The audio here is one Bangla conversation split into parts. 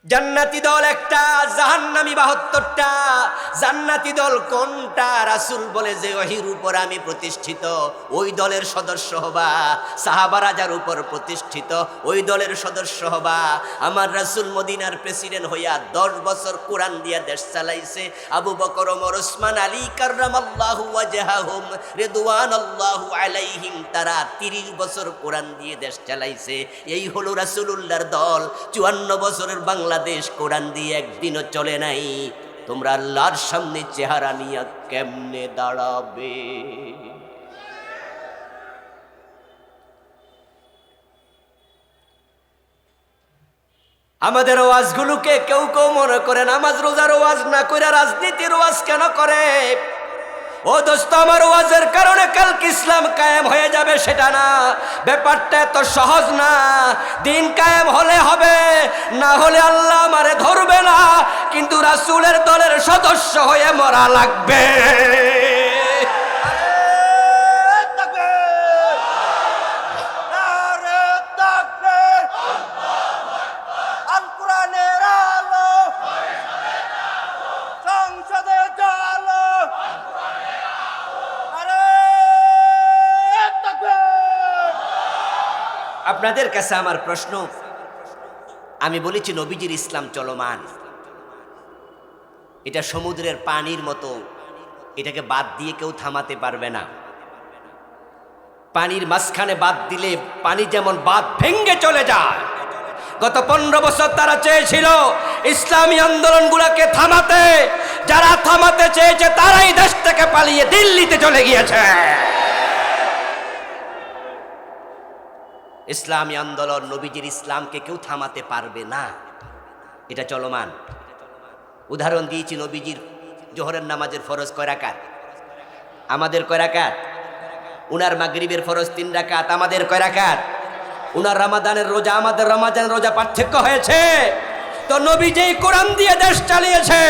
জান্নাতি দল একটা, জাহান্নামী 72টা। জান্নাতি দল কোনটা? রাসূল বলে যে ওহীর উপর আমি প্রতিষ্ঠিত ওই দলের সদস্য হবা, সাহাবারা যার উপর প্রতিষ্ঠিত ওই দলের সদস্য হবা। আমার রাসূল মদিনার প্রেসিডেন্ট হইয়া 10 বছর কোরআন দিয়া দেশ চালাইছে। আবু বকর, ওমর, ওসমান, আলী কাররামাল্লাহু ওয়াজহাহুম রিদওয়ানাল্লাহু আলাইহিম, তারা 30 বছর কোরআন দিয়ে দেশ চালাইছে। এই হলো রাসূলুল্লাহর দল। 54 বছরের বাংলাদেশ কোরআন দিয়ে একদিনও চলে নাই। তোমরা আল্লাহর সামনে চেহারা নিয়ে কেমনে দাঁড়াবে? আমাদের ওয়াজগুলোকে কেউ কেউ মনে করে নামাজ রোজার ওয়াজ না করে রাজনীতির ওয়াজ কেন করে? ও দোস্ত, আমার ওয়াজের কারণে কালকে ইসলাম কায়েম হয়ে যাবে সেটা না। ব্যাপারটা এত সহজ না। দিন কায়েম হলে হবে, না হলে আল্লাহ আমারে ধরবে না, কিন্তু রাসূলের দলের সদস্য হয়ে মরা লাগবে। আপনাদের কাছে আমার প্রশ্ন, আমি বলেছি নবীজির ইসলাম চলমান, এটা সমুদ্রের পানির মতো, এটাকে বাদ দিয়ে কেউ থামাতে পারবে না। পানির মাঝখানে বাদ দিলে পানি যেমন বাদ ভেঙ্গে চলে যায়। গত 15 বছর তারা চেয়েছিল ইসলামী আন্দোলনগুলোকে থামাতে, যারা থামাতে চেয়েছে তারাই দেশ থেকে পালিয়ে দিল্লিতে চলে গিয়েছে। ইসলামী আন্দোলন, নবীজির ইসলামকে কেউ থামাতে পারবে না, এটা চলমান। উদাহরণ দিয়েছি, নবীজির জোহরের নামাজের ফরজ কয় রাকাত? আমাদের কয় রাকাত? উনার মাগরিবের ফরজ 3 রাকাত, আমাদের কয় রাকাত? উনার রমাদানের রোজা, আমাদের রমাদানের রোজা পার্থক্য হয়েছে। তো নবী যেই কোরআন দিয়ে দেশ চালিয়েছে,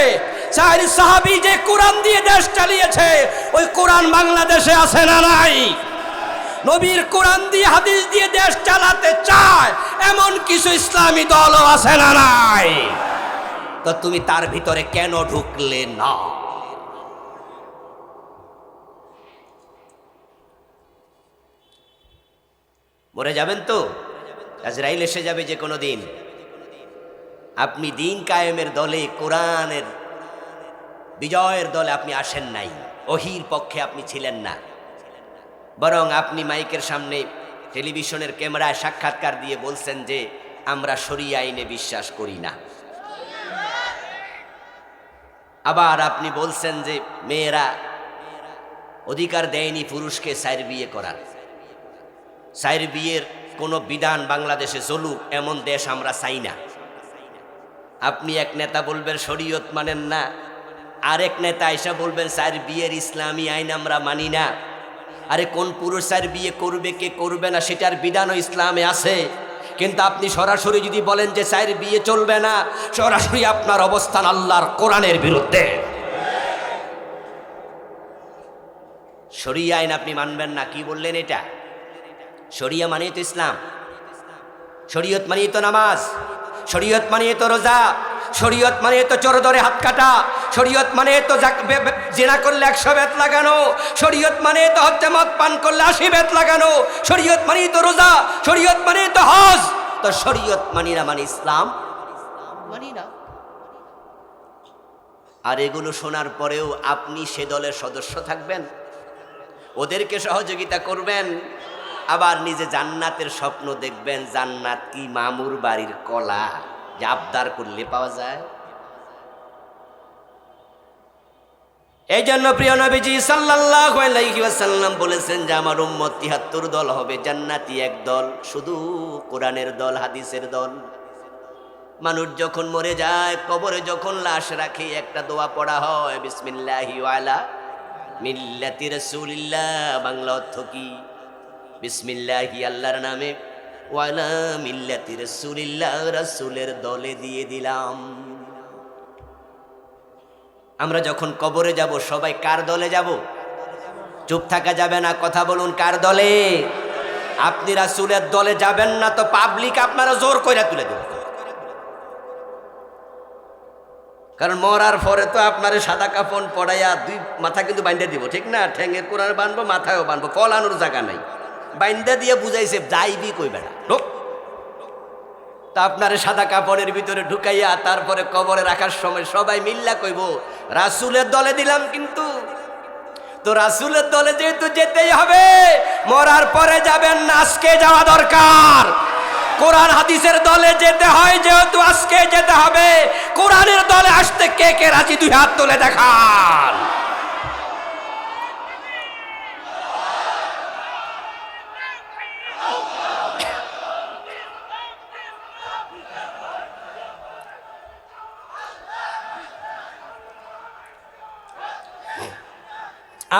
সাহাবী যে কোরআন দিয়ে দেশ চালিয়েছে, ওই কোরআন বাংলাদেশে আছে না নাই? নবীর কোরআন দিয়ে হাদিস দিয়ে দেশ চালাতে চায় এমন কিছু ইসলামী দলও আছে না নাই? তো তুমি তার ভিতরে কেন ঢুকলে না? মরে যাবেন তো, আজরাইল এসে যাবে যে কোনো দিন। আপনি দিন কায়েমের দলে, কোরআনের বিজয়ের দলে আপনি আসেন নাই, ওহীর পক্ষে আপনি ছিলেন না, বরং আপনি মাইকের সামনে টেলিভিশনের ক্যামেরায় সাক্ষাৎকার দিয়ে বলছেন যে আমরা শরিয়া আইনে বিশ্বাস করি না। আবার আপনি বলছেন যে মেয়েরা অধিকার দেয়নি পুরুষকে 4 বিয়ে করার। 4 বিয়ের কোনো বিধান বাংলাদেশে চলুক এমন দেশ আমরা চাই না। আপনি এক নেতা বলবেন শরীয়ত মানেন না, আরেক নেতা এসে বলবেন 4 বিয়ের ইসলামী আইন আমরা মানি না। আরে কোন পুরুষ 4 বিয়ে করবে কে করবে না সেটার বিধানও ইসলামে আছে, কিন্তু আপনি সরাসরি যদি বলেন যে 4 বিয়ে চলবে না, সরাসরি আপনার অবস্থান আল্লাহর কোরআনের বিরুদ্ধে। শরিয়া আইন আপনি মানবেন না, কি বললেন এটা? শরিয়া মানে তো ইসলাম, শরীয়ত মানে তো নামাজ, শরীয়ত মানে তো রোজা, শরীয়ত মানে তো চোর ধরে হাত কাটা, শরীয়ত মানে তো জিনা করলে 100 বেত লাগানো, শরীয়ত মানে তো হচ্ছে মদ পান করলে 80 বেত লাগানো, শরীয়ত মানে তো রোজা, শরীয়ত মানে তো হজ। তো শরীয়ত মানি না মানে ইসলাম মানি না। আর এগুলো শোনার পরেও আপনি সে দলের সদস্য থাকবেন, ওদেরকে সহযোগিতা করবেন, আবার নিজে জান্নাতের স্বপ্ন দেখবেন। জান্নাত কি মামুর বাড়ির কলা যে আবদার করলে পাওয়া যায়? এই জন্য প্রিয় নবীজি সাল্লাল্লাহু আলাইহি ওয়াসাল্লাম বলেছেন যে আমার উম্মত 73 দল হবে, জান্নাতি 1 দল, শুধু কোরআনের দল, হাদিসের দল। মানুষ যখন মরে যায়, কবরে যখন লাশ রাখে, একটা দোয়া পড়া হয়, বিসমিল্লাহি ওয়া আলা মিল্লাতি রাসূলিল্লাহ। বাংলা অর্থ কি? বিসমিল্লাহি আল্লাহর নামে, ওয়া আলা মিল্লাতি রাসূলিল্লাহ, রাসূলের দলে দিয়ে দিলাম। আমরা যখন কবরে যাব সবাই কার দলে যাব? চুপ থাকা যাবে না, কথা বলুন, কার দলে? আপনি রাসূলের দলে যাবেন না তো পাবলিক আপনারা জোর কইরা তুলে দেবে। কারণ মরার পরে তো আপনার সাদা কাফন পড়াইয়া দুই মাথা কিন্তু বাইন্দা দিব, ঠিক না? ঠ্যাঙে কোরআন বানবো, মাথায়ও বানবো, ফলানোর জায়গা নাই, বাইন্দা দিয়ে বুঝাইছে যাইবি কই বেড়া ঢোক। তা আপনারে সাদা কাপড়ের ভিতরে ঢুকাইয়া তারপরে কবরে রাখার সময় সবাই মিল্লা কইব রাসূলের দলে দিলাম। কিন্তু তো রাসূলের দলে যেহেতু যেতেই হবে, মরার পরে যাবেন না, আজকে যাওয়া দরকার। কোরআন হাদিসের দলে যেতে হয়, যেহেতু আজকে যেতে হবে, কোরআনের দলে আসতে কে কে রাজি? দুই হাত তুলে দেখান।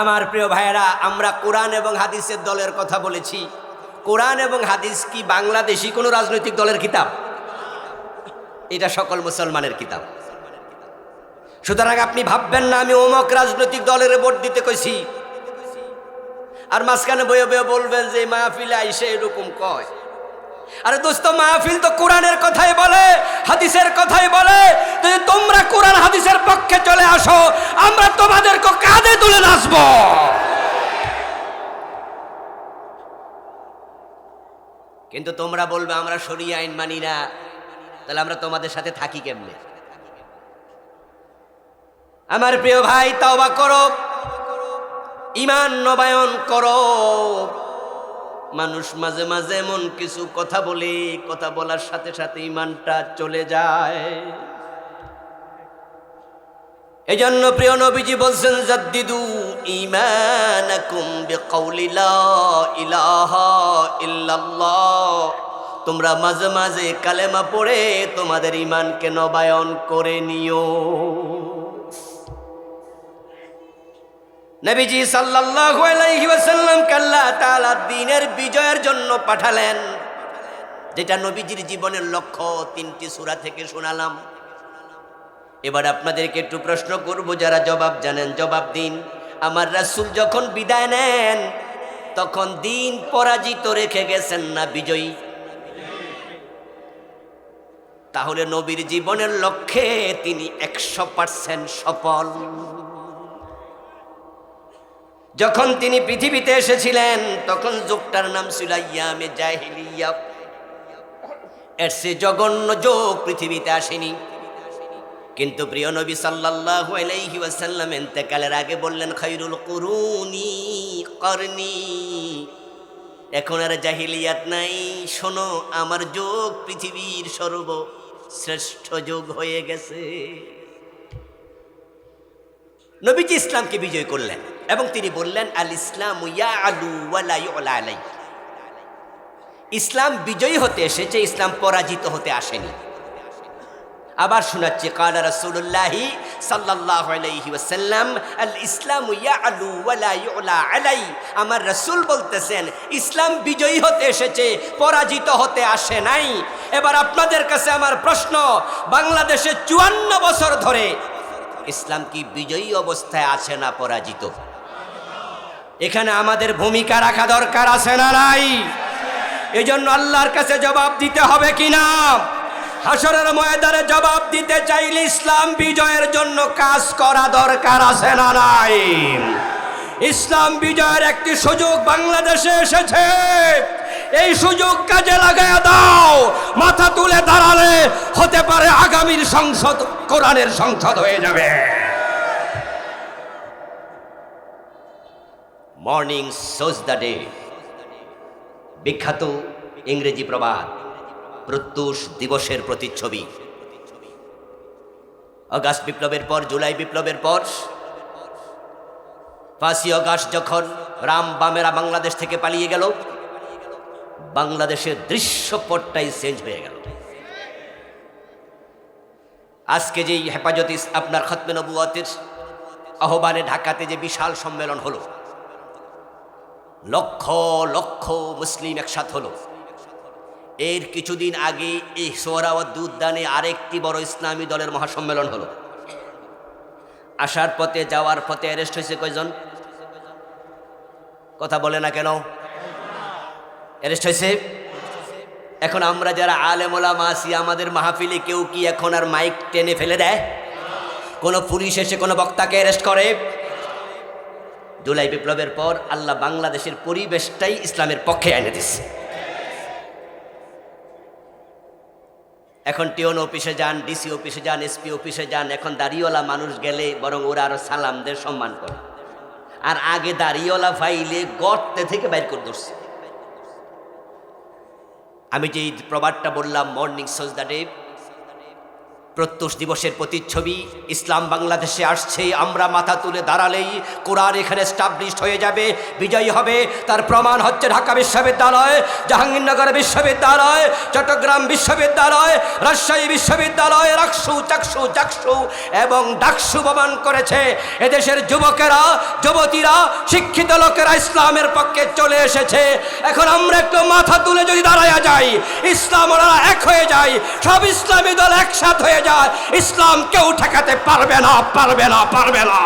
আমার প্রিয় ভাইয়েরা, আমরা কোরআন এবং হাদিসের দলের কথা বলেছি। কোরআন এবং হাদিস কি বাংলাদেশি কোনো রাজনৈতিক দলের কিতাব? এটা সকল মুসলমানের কিতাব। সুতরাং আপনি ভাববেন না আমি অমুক রাজনৈতিক দলের ভোট দিতে কইছি, আর মাঝখানে বয়ে বয়ে বলবেন যে মাহফিলে আইসে এরকম কয়। আরে দোস্ত, মাহফিল তো কোরআনের কথাই বলে, হাদিসের কথাই বলে। যদি তোমরা কোরআন হাদিসের পক্ষে চলে আসো, আমরা তোমাদেরকে কাঁধে তুলে নাচবো। কিন্তু তোমরা বলবে আমরা শরিয়া আইন মানি না, তাহলে আমরা তোমাদের সাথে থাকি কেমনে? আমার প্রিয় ভাই, তওবা করো, ঈমান নবায়ন করো। মানুষ মাঝে মাঝে এমন কিছু কথা বলে, কথা বলার সাথে সাথে ঈমানটা চলে যায়। এজন্য প্রিয় নবীজি বলছেন জাদ্দিদু ঈমানাকুম বিকাউলি লা ইলাহা ইল্লাল্লাহ। তোমরা মাঝে মাঝে কালেমা পড়ে তোমাদের ঈমানকে নবায়ন করে নিও। নবীজি সাল্লাল্লাহু আলাইহি ওয়াসাল্লাম আল্লাহ তাআলা দ্বীনের বিজয়ের জন্য পাঠালেন, যেটা নবীজির জীবনের লক্ষ্য। 3টি সূরা থেকে শোনালাম। এবার আপনাদেরকে একটু প্রশ্ন করব, যারা জবাব জানেন জবাব দিন। আমার রাসূল যখন বিদায় নেন, তখন দ্বীন পরাজিত রেখে গেছেন না বিজয়ী? তাহলে নবীর জীবনের লক্ষ্যে তিনি 100% সফল। যখন তিনি পৃথিবীতে এসেছিলেন, তখন যুগটার নাম ছিল আইয়ামে জাহিলিয়া। এর সে জঘন্য যুগ পৃথিবীতে আসেনি। কিন্তু প্রিয় নবী সাল্লাল্লাহু আলাইহি ওয়াসাল্লাম ইন্তেকালের আগে বললেন, খায়রুল কুরুনি করনি। এখন আর জাহিলিয়াত নাই, শোনো আমার যুগ পৃথিবীর সর্বশ্রেষ্ঠ যুগ হয়ে গেছে। নবীজি ইসলামকে বিজয় করলেন এবং তিনি বললেন, আল ইসলামু ইয়ালু ওয়া লা ইউলা আলাই। ইসলাম বিজয়ী হতে এসেছে, ইসলাম পরাজিত হতে আসেনি। আবার শোনাচ্ছি, কালা রাসূলুল্লাহি সাল্লাল্লাহু আলাইহি ওয়াসাল্লাম আল ইসলামু ইয়ালু ওয়া লা ইউলা আলাই। আমার রাসূল বলতেছেন ইসলাম বিজয়ী হতে এসেছে, পরাজিত হতে আসে নাই। এবার আপনাদের কাছে আমার প্রশ্ন, বাংলাদেশে 54 বছর ধরে ইসলাম কি বিজয়ী অবস্থায় আছে না পরাজিত? এখানে আমাদের ভূমিকা রাখা দরকার আছে না নাই? এজন্য আল্লাহর কাছে জবাব দিতে হবে কিনা? হাসরের ময়দানে জবাব দিতে চাইলে ইসলাম বিজয়ের জন্য কাজ করা দরকার আছে না নাই? ইসলাম বিজয়ের একটি সুযোগ বাংলাদেশে এসেছে, এই সুযোগ কাজে লাগায় দাও। মাথা তুলে দাঁড়ালে হতে পারে আগামীর সংসদ কোরআনের সংসদ হয়ে যাবে। মর্নিং সোজ দ্য ডে, বিখ্যাত ইংরেজি প্রবাদ, প্রত্যুষ দিবসের প্রতিচ্ছবি। আগস্ট বিপ্লবের পর, জুলাই বিপ্লবের পর 5ই আগস্ট যখন রাম বামেরা বাংলাদেশ থেকে পালিয়ে গেল, বাংলাদেশের দৃশ্যপটটাই চেঞ্জ হয়ে গেল। আজকে যেই হেফাজতে আপনার খতমে নবুয়তের আহ্বানে ঢাকাতে যে বিশাল সম্মেলন হলো, লক্ষ লক্ষ মুসলিম একসাথ হলো। এর কিছুদিন আগে এই সোহরাওয়ার্দী উদ্যানে আরেকটি বড় ইসলামী দলের মহাসম্মেলন হলো। আসার পথে যাওয়ার পথে অ্যারেস্ট হয়েছে কয়জন? কথা বলে না কেন? অ্যারেস্ট হয়েছে। এখন আমরা যারা আলেম ওলামা আছি, আমাদের মাহফিলে কেউ কি এখন আর মাইক টেনে ফেলে দেয়? কোন পুলিশ এসে কোনো বক্তাকে অ্যারেস্ট করে? জুলাই বিপ্লবের পর আল্লাহ বাংলাদেশের পরিবেশটাই ইসলামের পক্ষে এনে দিচ্ছে। এখন টিওন অফিসে যান, ডিসি অফিসে যান, এসপি অফিসে যান, এখন দাড়িওয়ালা মানুষ গেলে বরং ওরা আরো সালামদের সম্মান করে। আর আগে দাড়িওয়ালা ফাইলে গর্তে থেকে বাইর করে ধরছে। আমি যে প্রবাদটা বললাম, মর্নিং সজদা ডে, প্রত্যুষ দিবসের প্রতিচ্ছবি, ইসলাম বাংলাদেশে আসছে, আমরা মাথা তুলে দাঁড়ালেই কোরআন এখানে স্টাবলিশড হয়ে যাবে, বিজয়ী হবে। তার প্রমাণ হচ্ছে ঢাকা বিশ্ববিদ্যালয়, জাহাঙ্গীরনগর বিশ্ববিদ্যালয়, চট্টগ্রাম বিশ্ববিদ্যালয়, রাজশাহী বিশ্ববিদ্যালয়, চাকসু এবং ডাকসু প্রমাণ করেছে এদেশের যুবকেরা, যুবতীরা, শিক্ষিত লোকেরা ইসলামের পক্ষে চলে এসেছে। এখন আমরা একটু মাথা তুলে যদি দাঁড়ায়া যাই, ইসলাম ওরা এক হয়ে যায়, সব ইসলামী দল একসাথ হয়ে যায়, ইসলাম কেউ ঠেকাতে পারবে না, পারবে না, পারবে না।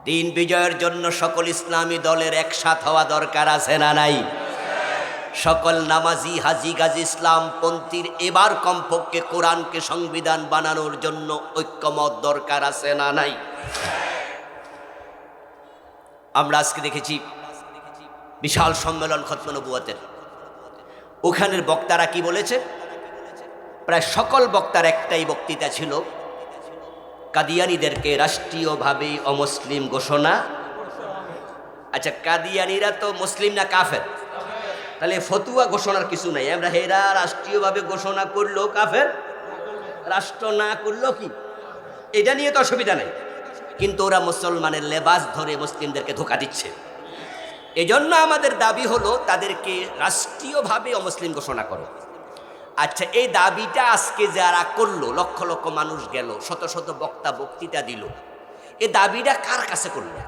দিন বিজয়ের জন্য সকল ইসলামী দলের একসাথ হওয়া দরকার আছে না নাই? সকল নামাজি, হাজি, গাজী, ইসলামপন্থীর এবার কমপক্ষে কোরআনকে সংবিধান বানানোর জন্য ঐক্যমত দরকার আছে না নাই? আমরা আজকে দেখেছি বিশাল সম্মেলন খতম নবুয়তের, ওখানের বক্তারা কি বলেছে? প্রায় সকল বক্তার একটাই বক্তৃতা ছিল, কাদিয়ানীদেরকে রাষ্ট্রীয়ভাবে অমুসলিম ঘোষণা। আচ্ছা, কাদিয়ানীরা তো মুসলিম না কাফের? তাহলে ফতুয়া ঘোষণার কিছু নাই, আমরা হেরা রাষ্ট্রীয়ভাবে ঘোষণা করলো কাফের, রাষ্ট্র না করলো কি, এটা নিয়ে তো অসুবিধা নেই। কিন্তু ওরা মুসলমানের লেবাস ধরে মুসলিমদেরকে ধোঁকা দিচ্ছে। এজন্য আমাদের দাবি হলো তাদেরকে রাষ্ট্রীয়ভাবে অমুসলিম ঘোষণা করো। আচ্ছা, এই দাবিটা আজকে যারা করলো, লক্ষ লক্ষ মানুষ গেল, শত শত বক্তা বক্তৃতা দিল, এই দাবিটা কার কাছে করলো?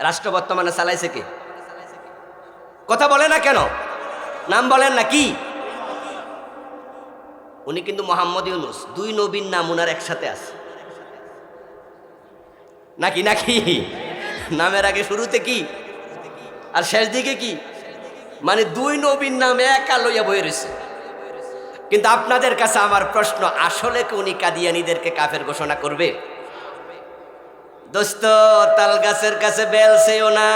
রাষ্ট্র বর্তমানে চালাইছে কে? কথা বলে না কেন? নাম বলেন না কি? উনি কিন্তু মোহাম্মদ ইউনূস, দুই নবীর নাম উনার একসাথে আছে নাকি? নাকি নামের আগে শুরুতে কি আর শেষ দিকে কি, মানে দুই নবীর নাম একা লইয়া বয়ে রয়েছে। কিন্তু আপনাদের কাছে আমার প্রশ্ন, আসলে কি উনি কাদিয়ানীদেরকে কাফের ঘোষণা করবে? দোস্ত, তাল গাছের কাছে বেল চেও না,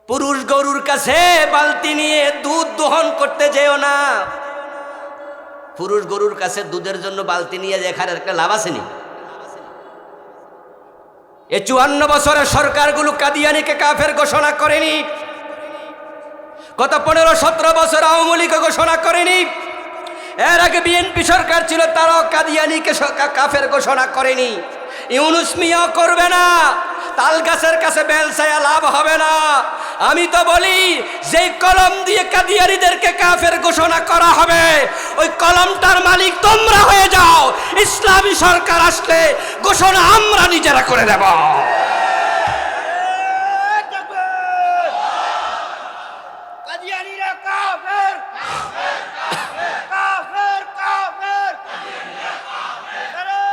পুরুষ গরুর কাছে বালতি নিয়ে দুধ দহন করতে যেও না। পুরুষ গরুর কাছে দুধের জন্য বালতি নিয়ে দেখার একটা লাভ আসেনি? এই 54 বছরের সরকারগুলো কাদিয়ানীকে কাফের ঘোষণা করেনি। গত 15-17 বছর আওয়ামী লীগ ঘোষণা করেনি। এর আগে বিএনপি সরকার ছিল, তারাও কাদিয়ানীকে কাফের ঘোষণা করেনি। ইউনূস মিয়াও করবে না। তাল গাছের কাছে বেল ছায়া লাভ হবে না। আমি তো বলি, যে কলম দিয়ে কাদিয়ানীদেরকে কাফের ঘোষণা করা হবে, ওই কলমটার মালিক তোমরা হয়ে যাও। ইসলামী সরকার আসলে ঘোষণা আমরা নিজেরা করে দেব। কাদিয়ানীরা কাফের, কাফের, কাফের, কাফের।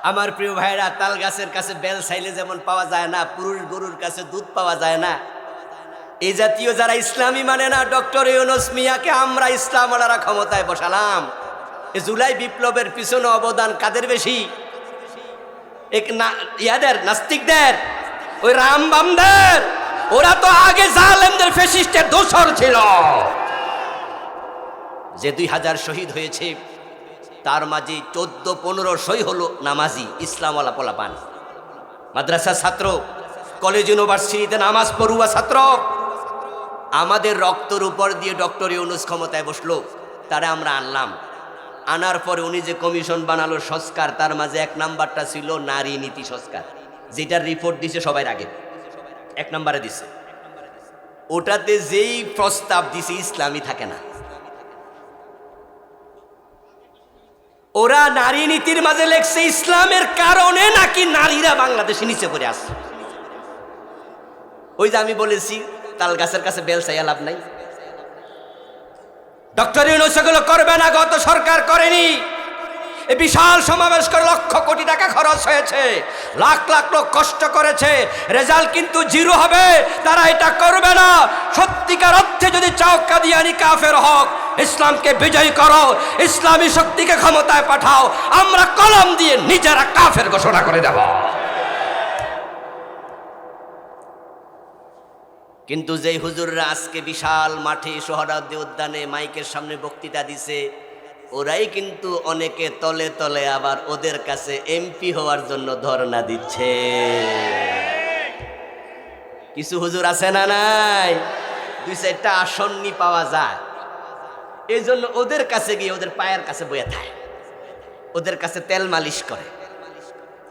আমার প্রিয় ভাইরা, তাল গাছের কাছে বেল চাইলে যেমন পাওয়া যায় না, পুরুষ গরুর কাছে দুধ পাওয়া যায় না, এই জাতীয় যারা ইসলামী মানে না, ডক্টর ইউনূস মিয়াকে আমরা ইসলামওয়ালারা ক্ষমতায় বসালাম। এই জুলাই বিপ্লবের পিছনে অবদান কাদের বেশি? ইয়াদের, নাস্তিকদের, ওই রামবামদের। ওরা তো আগে জালেমদের, ফ্যাসিস্টের দোসর ছিল। যে 2000 শহীদ হয়েছে, তার মাঝে 14-1500 হলো নামাজি ইসলামওয়ালা পোলাপান, মাদ্রাসার ছাত্র, কলেজ ইউনিভার্সিটিতে নামাজ পড়ুয়া ছাত্র। আমাদের রক্তের উপর দিয়ে ডক্টর ইউনূস ক্ষমতায় বসলো, তারা আমরা আনলাম। আনার পরে উনি যে কমিশন বানালো সংস্কার, তার মাঝে 1 নাম্বারটা ছিল নারী নীতি সংস্কার, যেটার রিপোর্ট দিছে সবার আগে 1 নম্বরে দিছে। ওটাতে যেই প্রস্তাব দিছে ইসলামী থাকে না। ওরা নারী নীতির মাঝে লেখছে ইসলামের কারণে নাকি নারীরা বাংলাদেশে নিচে পড়ে আসছে। ওই যে আমি বলেছি, তাল গাছের কাছে বেল চাইয়া লাভ নাই। ডক্টর ইউনূস এগুলো করবে না, গত সরকার করেনি। এই বিশাল সমাবেশ করে লক্ষ কোটি টাকা খরচ হয়েছে, লাখ লাখ লোক কষ্ট করেছে, রেজাল্ট কিন্তু জিরো হবে। তারা এটা করবে না। সত্যিকার অর্থে যদি চাও কাদিয়ানি কাফের হক, ইসলামকে বিজয় করো, ইসলামী শক্তিকে ক্ষমতায় পাঠাও, আমরা কলম দিয়ে নিজেরা কাফের ঘোষণা করে দেব। কিন্তু যেই হুজুররা আজকে বিশাল মাঠে সোহরাওয়ার্দী উদ্যানে মাইকের সামনে বক্তৃতা দিছে, ওরাই কিন্তু অনেকে তলে তলে আবার ওদের কাছে এমপি হওয়ার জন্য ধর্ণা দিচ্ছে। কিছু হুজুর আছে না নাই, 2-4টা আসন্নি পাওয়া যায়, এই জন্য ওদের কাছে গিয়ে ওদের পায়ের কাছে বয়ে থাকে, ওদের কাছে তেল মালিশ করে।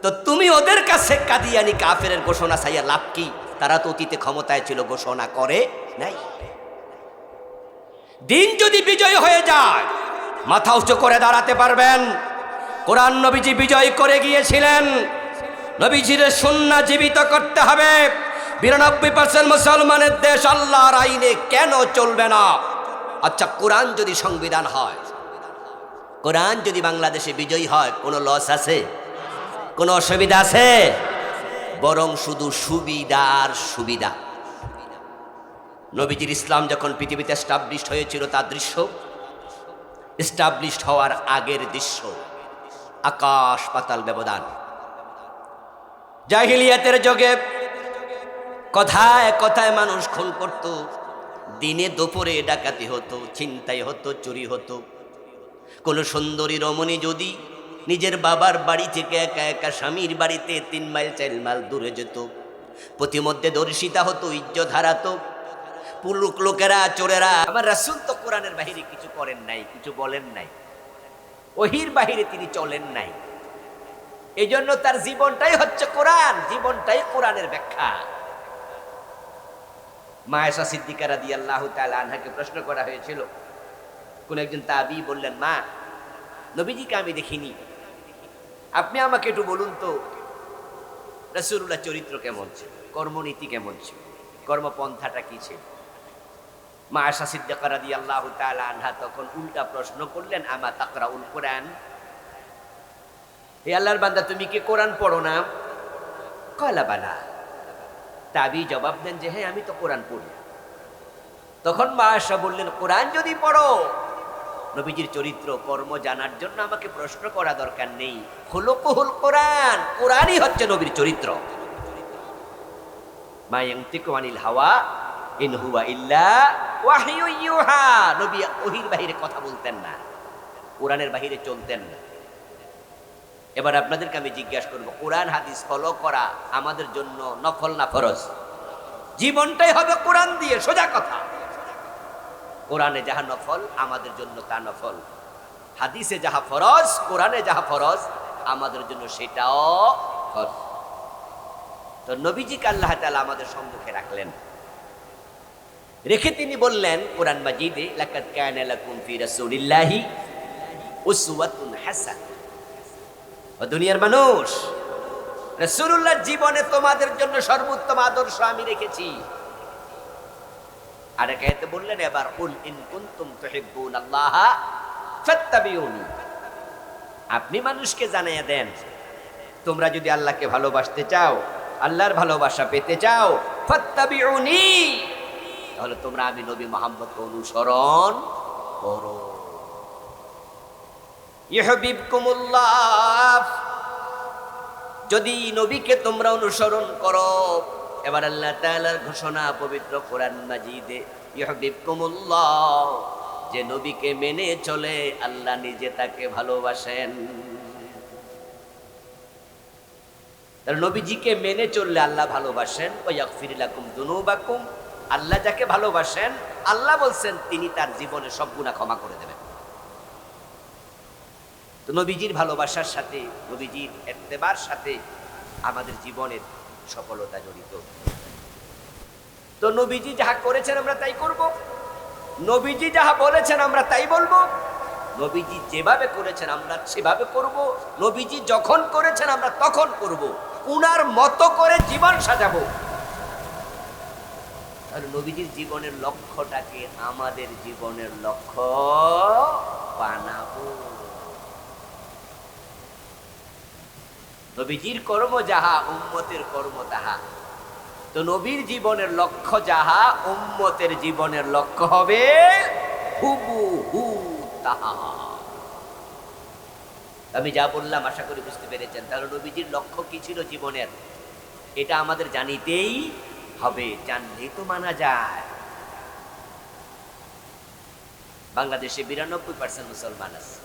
তো তুমি ওদের কাছে কাদিয়ানি কাফের ঘোষণা চাইয়া লাভ কি? তারা তো অতীতে ক্ষমতায় ছিল, ঘোষণা করে নাই। দিন যদি বিজয় হয়ে যায়, মাথা উঁচু করে দাঁড়াতে পারবেন। কোরআন নবীজি বিজয় করে গিয়েছিলেন, নবীজির সুন্নাহ জীবিত করতে হবে। 92% মুসলমানের দেশ আল্লাহর আইনে কেন চলবে না? আচ্ছা, কোরআন যদি সংবিধান হয়, কোরআন যদি বাংলাদেশে বিজয়ী হয়, কোনো লস আছে? কোনো অসুবিধা আছে? বরং শুধু সুবিধা আর সুবিধা। নবীজির ইসলাম যখন পৃথিবীতে এস্টাবলিশড হয়েছিল, তার দৃশ্য, এস্টাবলিশড হওয়ার আগের দৃশ্য, আকাশ পাতাল ব্যবধান। জাহিলিয়াতের যুগে কথায় কথায় মানুষ খুন করত, দিনে দুপুরে ডাকাতি হতো, ছিনতাই হতো, চুরি হতো। কোন সুন্দরী রমণী যদি নিজের বাবার বাড়ি থেকে একা একা স্বামীর বাড়িতে 3 মাইল 4 মাইল দূরে যেত, প্রতিমধ্যে দর্শিতা হতো, ইজ্জত হারাতো। পুলুক লোকেরা, চোরেরা। আমার রাসূল তো কোরআনের বাহিরে কিছু করেন নাই, কিছু বলেন নাই, ওহির বাহিরে তিনি চলেন নাই। এই জন্য তার জীবনটাই হচ্ছে কোরআন, জীবনটাই কোরআনের ব্যাখ্যা। মা আয়েশা সিদ্দিকা রাদিয়াল্লাহু তাআলা আনহাকে প্রশ্ন করা হয়েছিল। কোন একজন তাবী বললেন, মা, নবীজিকে আমি দেখিনি, আপনি আমাকে একটু বলুন তো রাসূলুল্লাহ চরিত্র কেমন ছিল, কর্মনীতি কেমন ছিল, কর্মপন্থাটা কি ছিল? মা আয়েশা সিদ্দিকা রাদিয়াল্লাহু তাআলা আনহা তখন উল্টা প্রশ্ন করলেন, আমা তাকরাউল কোরআন, হে আল্লাহর বান্দা, তুমি কি কোরআন পড়ো না? ক্বালা বালা। তাবী জবাব দেন যে, হ্যাঁ, আমি তো কোরআন পড়ি। তখন মা আয়েশা বললেন, কোরআন যদি পড়ো, নবীজির চরিত্র কর্ম জানার জন্য আমাকে প্রশ্ন করা দরকার নেই। খুলুকুহুল কোরআন, কোরআনই হচ্ছে নবীর চরিত্র। মা ইয়ানতিকু আনিল হাওয়া ইন হুয়া ইল্লা ওয়াহয়ু ইউহা। নবী ওহীর বাহিরে কথা বলতেন না, কোরআনের বাহিরে চলতেন না। এবার আপনাদেরকে আমি জিজ্ঞাসা করব, কোরআন হাদিস ফলো করা আমাদের জন্য নফল না ফরজ? জীবনটাই হবে কোরআন দিয়ে, সোজা কথা। কোরআনে যাহা নফল, আমাদের জন্য তা নফল। হাদিসে যাহা ফরজ, কোরআনে যাহা ফরজ, আমাদের জন্য সেটাও ফরজ। তো নবীজিকে আল্লাহ তাআলা আমাদের সম্মুখে রাখলেন, রেখে তিনি বললেন কোরআন মাজিদে, লাকাদ কানা লাকুম ফি রাসূলিল্লাহি উসওয়াতুন হাসানাহ। ও দুনিয়ার মানুষ, রাসূলুল্লাহর জীবনে তোমাদের জন্য সর্বোত্তম আদর্শ আমি রেখেছি। আর এতে বললেন, এবার কুল ইন কুনতুম তুহিব্বুনাল্লাহ ফাত্তাবিউনি। আপনি মানুষকে জানিয়ে দেন, তোমরা যদি আল্লাহকে ভালোবাসতে চাও, আল্লাহর ভালোবাসা পেতে চাও, ফাত্তাবিউনি, তাহলে তোমরা আমি নবী মুহাম্মদকে অনুসরণ করো। ইউহিব্বুকুমুল্লাহ, যদি নবীকে তোমরা অনুসরণ করো। এবার আল্লাহ তাআলার ঘোষণা পবিত্র কোরআন মাজিদে, ইউহিব্বুকুমুল্লাহ, যে নবীকে মেনে চলে আল্লাহ নিজে তাকে ভালোবাসেন। তার নবীজিকে মেনে চললে আল্লাহ ভালোবাসেন। ওয়া ইয়াগফির লাকুম যুনুবাকুম, আল্লাহ যাকে ভালোবাসেন, আল্লাহ বলছেন তিনি তার জীবনে সব গুনাহ ক্ষমা করে দেবেন। তো নবীজির ভালোবাসার সাথে, নবীজির ইত্তেবার সাথে আমাদের জীবনের সফলতা জড়িত। তো নবীজি যাহা করেছেন আমরা তাই করব, নবীজি যাহা বলেছেন আমরা তাই বলবো, নবীজি যেভাবে করেছেন আমরা সেভাবে করব, নবীজি যখন করেছেন আমরা তখন করব, উনার মতো করে জীবন সাজাবো। তাহলে নবীজির জীবনের লক্ষ্যটাকে আমাদের জীবনের লক্ষ্য বানাবো। নবীজির কর্ম যাহা উম্মতের কর্ম তাহা। তো নবীর জীবনের লক্ষ্য যাহা উম্মতের জীবনের লক্ষ্য হবে হুবহু তাহা। আমি যা বললাম আশা করি বুঝতে পেরেছেন। তাহলে নবীজির লক্ষ্য কি ছিল জীবনের, এটা আমাদের জানিতেই হবে, জানলেই তো মানা যায়। বাংলাদেশে 92% মুসলমান আছে।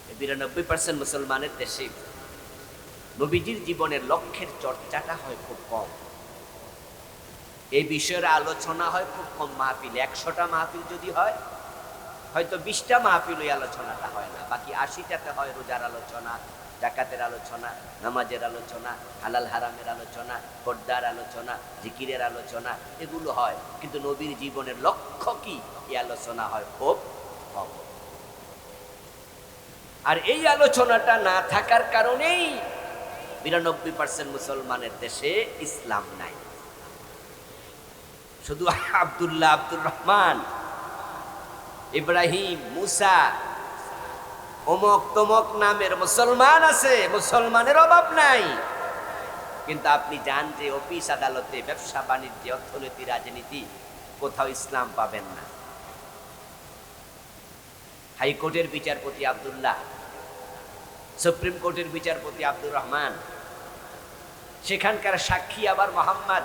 92% মুসলমানের দেশে নবীজির জীবনের লক্ষ্যের চর্চাটা হয় খুব কম। এই বিষয়ের আলোচনা হয় খুব কম মাহফিল। 100টা মাহফিল যদি হয়, হয়তো 20টা মাহফিল ওই আলোচনাটা হয় না, বাকি 80টাতে হয় রোজার আলোচনা, জাকাতের আলোচনা, নামাজের আলোচনা, হালাল হারামের আলোচনা, পর্দার আলোচনা, জিকিরের আলোচনা, এগুলো হয়। কিন্তু নবীর জীবনের লক্ষ্য কি, এই আলোচনা হয় খুব কম। আর এই আলোচনাটা না থাকার কারণেই 92% মুসলমানের দেশে ইসলাম নাই। শুধু আব্দুল্লাহ, আব্দুর রহমান, ইব্রাহিম, মুসা, অমক তমক নামের মুসলমান আছে, মুসলমানের অভাব নাই। কিন্তু আপনি জান যে অফিস আদালতে, ব্যবসা বাণিজ্যে, অর্থনীতি, রাজনীতি, কোথাও ইসলাম পাবেন না। হাইকোর্টের বিচারপতি আব্দুল্লাহ, সুপ্রিম কোর্টের বিচারপতি আব্দুর রহমান, সেখানকার সাক্ষী আবার মোহাম্মদ,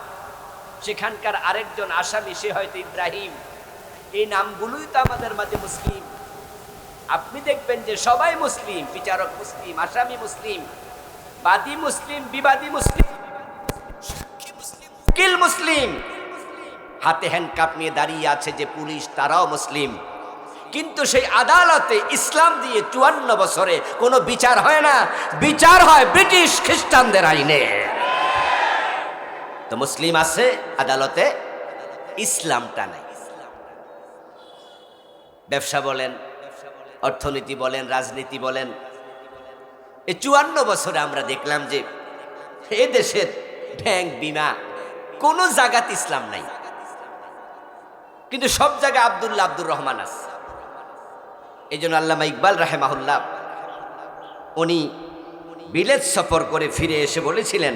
সেখানকার আরেকজন আসামি সে হয়তো ইব্রাহিম। এই নামগুলোই তো আমাদের মাঝে মুসলিম। আপনি দেখবেন যে সবাই মুসলিম, বিচারক মুসলিম, আসামি মুসলিম, বাদী মুসলিম, বিবাদী মুসলিম, সাক্ষী মুসলিম, উকিল মুসলিম, হাতে হ্যান্ডকাপ নিয়ে দাঁড়িয়ে আছে যে পুলিশ, তারাও মুসলিম। কিন্তু সেই আদালতে ইসলাম দিয়ে 54 বছরে কোনো বিচার হয় না, বিচার হয় ব্রিটিশ খ্রিস্টানদের আইনে। তো মুসলিম আছে আদালতে, ইসলামটা নাই। ব্যবসা বলেন, অর্থনীতি বলেন, রাজনীতি বলেন, এই 54 বছরে আমরা দেখলাম যে এ দেশের ব্যাংক, বিমা, কোন জায়গাতে ইসলাম নাই। কিন্তু সব জায়গায় আব্দুল্লাহ, আব্দুর রহমান আছে। এই জন্য আল্লামা ইকবাল রাহেমাহুল্লাহ উনি বিলেত সফর করে ফিরে এসে বলেছিলেন,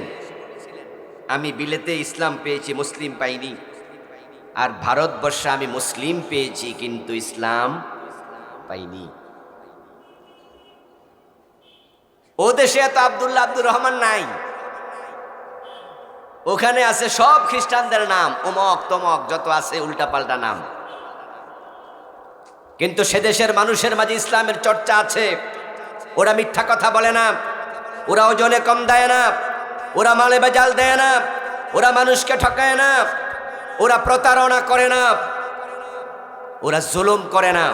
আমি বিলেতে ইসলাম পেয়েছি, মুসলিম পাইনি। আর ভারতবর্ষে আমি মুসলিম পেয়েছি কিন্তু ইসলাম পাইনি। ও দেশে এত আব্দুল্লাহ, আব্দুর রহমান নাই। ওখানে আছে সব খ্রিস্টানদের নাম, অমক তমক যত আছে উল্টাপাল্টা নাম। কিন্তু সে দেশের মানুষের মাঝে ইসলামের চর্চা আছে। ওরা মিথ্যা কথা বলে না, ওরা ওজনে কম দেয় না, ওরা মালে বেজাল দেয় না, ওরা মানুষকে ঠকায় না, ওরা প্রতারণা করে না, ওরা জুলুম করে না,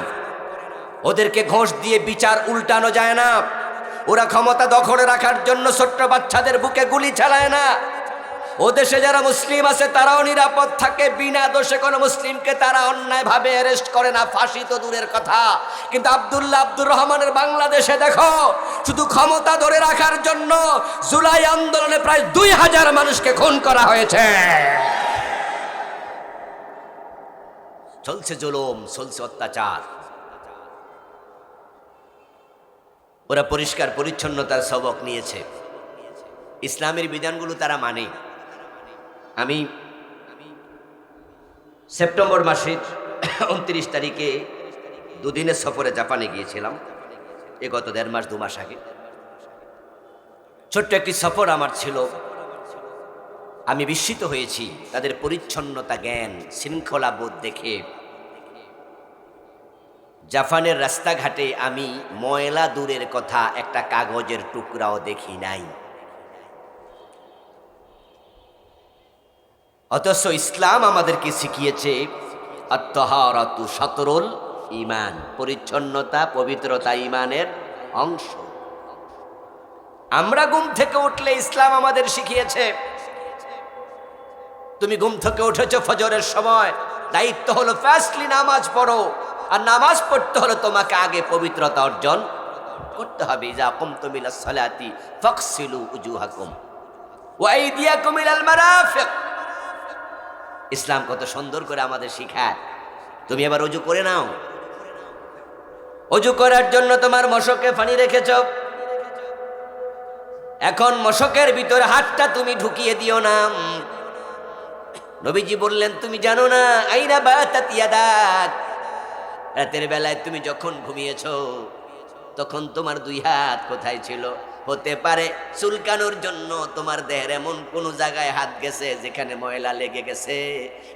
ওদেরকে ঘোষ দিয়ে বিচার উল্টানো যায় না, ওরা ক্ষমতা দখলে রাখার জন্য ছোট্ট বাচ্চাদের বুকে গুলি চালায় না। ও দেশে যারা মুসলিম আছে তারাও নিরাপদ থাকে, বিনা দোষে কোনো মুসলিমকে তারা অন্যায়ভাবে অ্যারেস্ট করে না, ফাঁসি তো দূরের কথা। কিন্তু আব্দুল্লাহ, আব্দুর রহমানের বাংলাদেশে দেখো, শুধু ক্ষমতা ধরে রাখার জন্য জুলাই আন্দোলনে প্রায় 2000 মানুষকে খুন করা হয়েছে। চলছে জুলুম, চলছে অত্যাচার। ওরা পরিষ্কার পরিচ্ছন্নতার সবক নিয়েছে, ইসলামের বিধানগুলো তারা মানে। আমি সেপ্টেম্বর মাসের 29 তারিখে দুদিনের সফরে জাপানে গিয়েছিলাম, গত 1.5 মাস 2 মাস আগে। ছোট্ট একটি সফর আমার ছিল। আমি বিস্মিত হয়েছি তাদের পরিচ্ছন্নতা, জ্ঞান, শৃঙ্খলা বোধ দেখে। জাপানের রাস্তাঘাটে আমি ময়লা দূরের কথা, একটা কাগজের টুকরাও দেখি নাই। অথচ ইসলাম আমাদেরকে শিখিয়েছে আত-তাহারাতু শাতরুল ঈমান, পরিচ্ছন্নতা, পবিত্রতা ঈমানের অংশ। আমরা ঘুম থেকে উঠলে ইসলাম আমাদের শিখিয়েছে, তুমি ঘুম থেকে উঠেছো ফজরের সময়, দায়িত্ব হলো ফার্স্টলি নামাজ পড়ো। আর নামাজ পড়তে হলে তোমাকে আগে পবিত্রতা অর্জন করতে হবে। ইযা কুমতুম ইলাস সালাতি ফাগসিলু উজুহাকুম ওয়া আইদিয়াকুম ইলাল মারাফিক। ইসলাম কত সুন্দর করে আমাদের শিখায়। তুমি এবার ওযু করে নাও। ওযু করার জন্য তোমার মশকে পানি রেখেছ, এখন মশকের ভিতরে হাতটা তুমি ঢুকিয়ে দিও না। নবীজি বললেন, তুমি জানো না আইনা বাতাত ইয়াদাক, রাতের বেলায় তুমি যখন ঘুমিয়েছো তখন তোমার দুই হাত কোথায় ছিল? হতে পারে চুলকানোর জন্য তোমার দেহের এমন কোন জায়গায় হাত গেছে যেখানে ময়লা লেগে গেছে।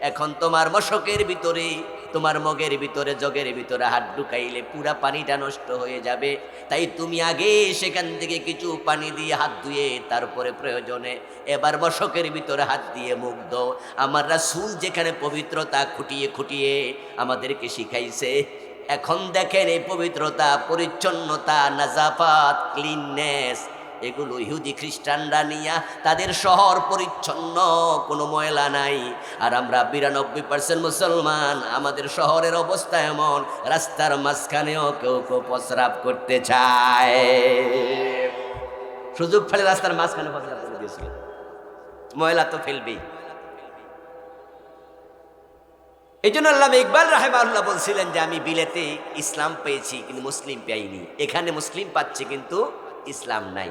এখন তোমার মশকের ভিতরে, তোমার মগের ভিতরে, জগের ভিতরে হাত ঢুকাইলে পুরা পানিটা নষ্ট হয়ে যাবে। তাই তুমি আগে সেখান থেকে কিছু পানি দিয়ে হাত ধুয়ে তারপরে প্রয়োজনে এবার মশকের ভিতরে হাত দিয়ে মুখ দাও। আমার রাসূল যেখানে পবিত্রতা খুঁটিয়ে খুঁটিয়ে আমাদেরকে শিখাইছে, এখন দেখেন এই পবিত্রতা, পরিচ্ছন্নতা, নাজাফাত, ক্লিননেস, এগুলো ইহুদি খ্রিস্টানরা নিয়া তাদের শহর পরিচ্ছন্ন, কোনো ময়লা নাই। আর আমরা ৯২% মুসলমান, আমাদের শহরের অবস্থা এমন, রাস্তার মাঝখানেও কেউ কেউ প্রস্রাব করতে চায়, সুযোগ ফেলে রাস্তার মাঝখানে প্রস্রাব করে দিয়েছিল। ময়লা তো ফেলবেই। এই জন্য আল্লামা ইকবাল রাহিমাহুল্লাহ বলছিলেন যে আমি বিলেতে ইসলাম পেয়েছি কিন্তু মুসলিম পাইনি, এখানে মুসলিম পাচ্ছি কিন্তু ইসলাম নাই।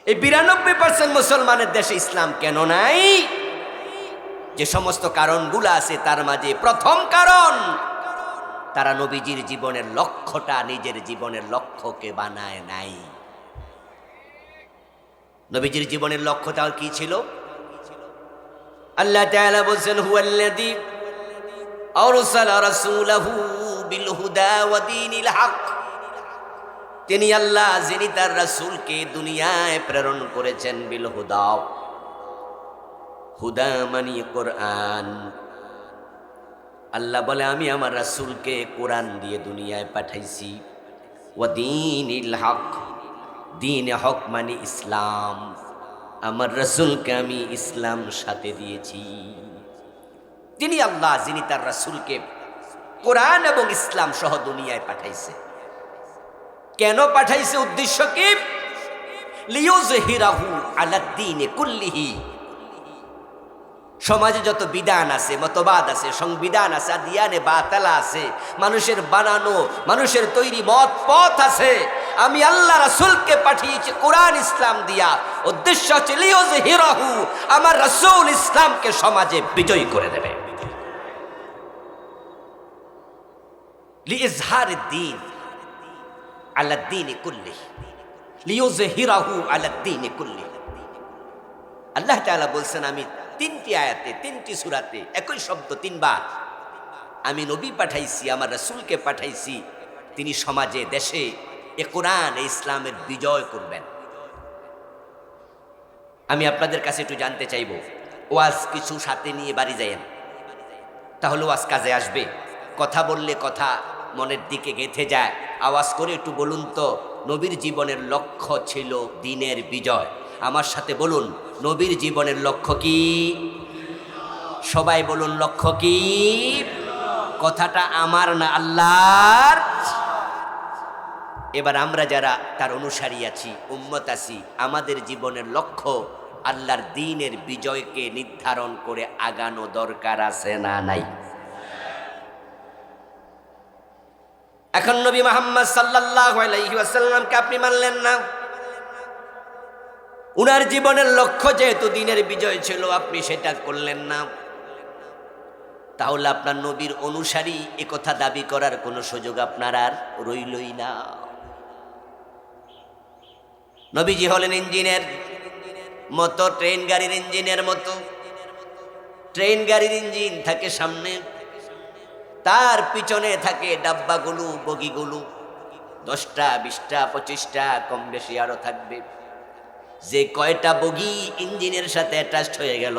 এই ৯২% মুসলমানের দেশে ইসলাম কেন নাই? যে সমস্ত কারণগুলো আছে তার মাঝে প্রথম কারণ, তারা নবীজির জীবনের লক্ষ্যটা নিজের জীবনের লক্ষ্যকে বানায় নাই। নবীজির জীবনের লক্ষ্যটা কি ছিল? আল্লাহ তাআলা বলেন, হুয়াল্লাযী আরসালা রাসূলাহু বিল হুদা ওয়া দীনিল হক, তিনি আল্লাহ যিনি তার রাসূলকে দুনিয়ায় প্রেরণ করেছেন বিল হুদা, হুদা মানে কোরআন। আল্লাহ বলে আমি আমার রাসূলকে কোরআন দিয়ে দুনিয়ায় পাঠাইছি। ওয়া দীনিল হক, দ্বীন হক মানে ইসলাম, আমার রাসূলকে আমি ইসলাম সাথে দিয়েছি। তিনি আল্লাহ যিনি তার রাসূলকে কোরআন এবং ইসলাম সহ দুনিয়ায় পাঠাইছে। কেন পাঠাইছে? উদ্দেশ্য কি? লিইয়ুযহিরাহু আলাদ-দীনি কুল্লিহি, সমাজে যত বিধান আছে, মতবাদ আছে, সংবিধান আছে, আদিয়ানে বাতালা আছে, মানুষের বানানো, মানুষের তৈরি মত পথ আছে, আমি আল্লাহ রাসূলকে পাঠিয়েছি কোরআন ইসলাম দিয়া। উদ্দেশ্য হচ্ছে লিইয়ুযহিরাহু, আমার রাসূল ইসলামকে সমাজে বিজয়ী করে দেবে। লিইজহারিদ-দীন আলাদ-দীনি কুল্লিহি, লিইয়ুযহিরাহু আলাদ-দীনি কুল্লিহি। আল্লাহ তাআলা বলছেন, আমি ৩টি আয়াতে ৩টি সূরাতে একই শব্দ ৩ বার, আমি নবী পাঠাইছি, আমার রাসূলকে পাঠাইছি, তিনি সমাজে দেশে এ কোরআন এ ইসলামের বিজয় করবেন। আমি আপনাদের কাছে একটু জানতে চাইব, ওয়াজ কিছু সাথে নিয়ে বাড়ি যায়েন, তাহলে ওয়াজ কাজে আসবে। কথা বললে কথা মনের দিকে গেঁথে যায়। আওয়াজ করে একটু বলুন তো, নবীর জীবনের লক্ষ্য ছিল দ্বীনের বিজয়। আমার সাথে বলুন, নবীর জীবনের লক্ষ্য কি? সবাই বলুন, লক্ষ্য কি? কথাটা আমার না, আল্লাহর। এবার আমরা যারা তার অনুসারী আছি, উম্মত আছি, আমাদের জীবনের লক্ষ্য আল্লাহর দ্বীনের বিজয়কে নির্ধারণ করে আগানো দরকার আছে না নাই? এখন নবী মুহাম্মদ সাল্লাল্লাহু আলাইহি ওয়াসাল্লামকে আপনি মানলেন না, উনার জীবনের লক্ষ্য যেহেতু দ্বীনের বিজয় ছিল, আপনি সেটা করলেন না, তাহলে আপনার নবীর অনুসারী একথা দাবি করার কোনো সুযোগ আপনার আর রইলই না। নবীজি হলেন ইঞ্জিনের মতো, ট্রেন গাড়ির ইঞ্জিনের মতো। ট্রেন গাড়ির ইঞ্জিন থাকে সামনে, তার পিছনে থাকে ডাব্বাগুলো, বগিগুলো, 10টা 20টা 25টা, কম বেশি আরো থাকবে। যে কয়টা বগি ইঞ্জিনের সাথে অ্যাটাচড হয়ে গেল,